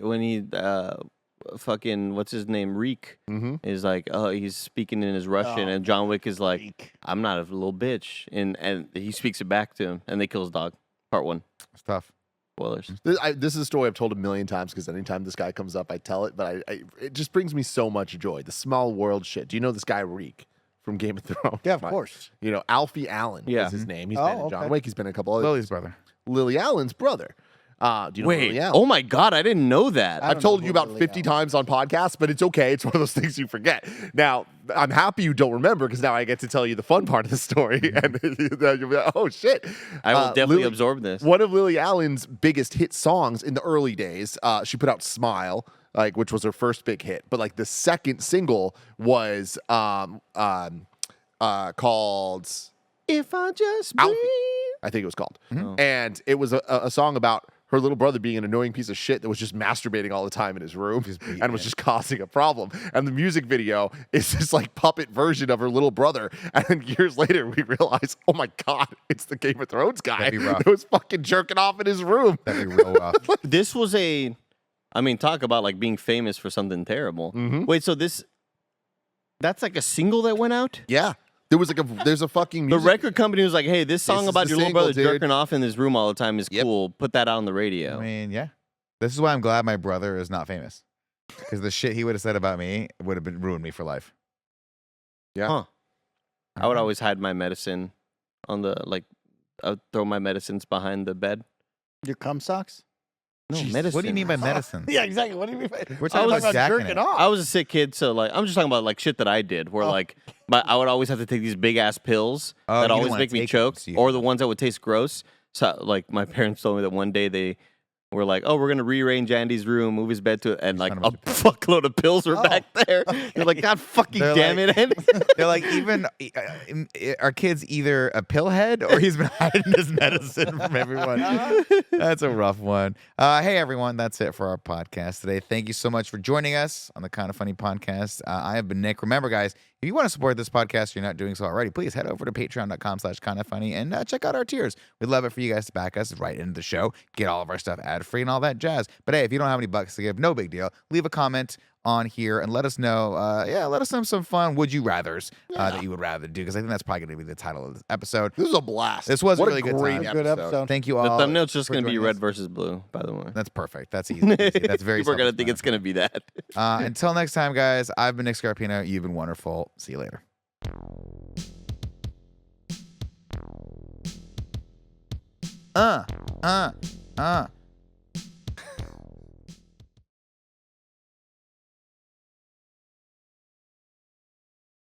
fucking what's his name Reek Mm-hmm. is like he's speaking in his Russian Oh, and John Wick is like Freak. I'm not a little bitch and he speaks it back to him and they kill his dog. Part 1. It's tough. Spoilers. This is a story I've told a million times because anytime this guy comes up, I tell it. But it just brings me so much joy. The small world shit. Do you know this guy Reek from Game of Thrones? Yeah, of Mike? course. You know Alfie Allen Yeah. is his name. He's Oh, been in John okay. Wick. He's been in a couple other. Lily's brother. Lily Allen's brother. Do you know Wait. Lily Allen? Oh my god, I didn't know that. I I've don't told know you who about Lily 50 Allen times on podcasts, but it's okay. It's one of those things you forget. Now, I'm happy you don't remember because now I get to tell you the fun part of the story. And you'll be like, oh, shit. I will definitely Lily- absorb this. One of Lily Allen's biggest hit songs in the early days, she put out Smile, which was her first big hit. But like the second single was called If I just Alfie. breathe. I think it was called. Oh. And it was a song about her little brother being an annoying piece of shit that was just masturbating all the time in his room and was just causing a problem. And the music video is this like puppet version of her little brother. And then years later, we realize, oh my God, it's the Game of Thrones guy That'd be rough. that was fucking jerking off in his room. That'd be real rough. This was I mean, talk about like being famous for something terrible. Mhm. Wait, so that's like a single that went out? Yeah. There's a fucking The music. record company was like, hey, this song is about the your little single, brother dude. jerking off in his room all the time is Yep. cool. Put that out on the radio. I mean, yeah. This is why I'm glad my brother is not famous. Because the shit he would have said about me would have been ruined me for life. Yeah. Huh. I would always hide my medicine on I would throw my medicines behind the bed. Your cum socks? No, Jesus. medicine. What do you mean by medicine? Yeah, exactly. What do you mean by We're I talking was about jacking jerking it. off? I was a sick kid, so like I'm just talking about like shit that I did, where Oh. like I would always have to take these big ass pills Oh, you that don't always wanna make me take them, choke, so you- or the ones that would taste gross. So like my parents told me that one day they were like, "Oh, we're gonna rearrange Andy's room, move his bed to it," and like son a of a bitch. fuckload of pills were Oh. back there. You're like, God fucking They're damn like- it, Andy. They're like, even our kid's either a pillhead or he's been hiding his medicine from everyone. That's a rough one. Hey, everyone. That's it for our podcast today. Thank you so much for joining us on the Kind of Funny podcast. I have been Nick. Remember, guys, if you want to support this podcast, you're not doing so already, please head over to patreon.com/kindoffunny and check out our tiers. We'd love it for you guys to back us right into the show, get all of our stuff ad-free and all that jazz. But hey, if you don't have any bucks to give, no big deal. Leave a comment on here and let us know. Let us know some fun would you rathers that you would rather do, because I think that's probably going to be the title of this episode. This was a blast. This was a what really good great time. Good episode. Thank you The all. thumbnail's just for gonna be joining red us. versus blue, by the way. That's perfect. That's easy. That's very. People are gonna think it's gonna be that. Until next time, guys. I've been Nick Scarpino. You've been wonderful. See you later. Uh.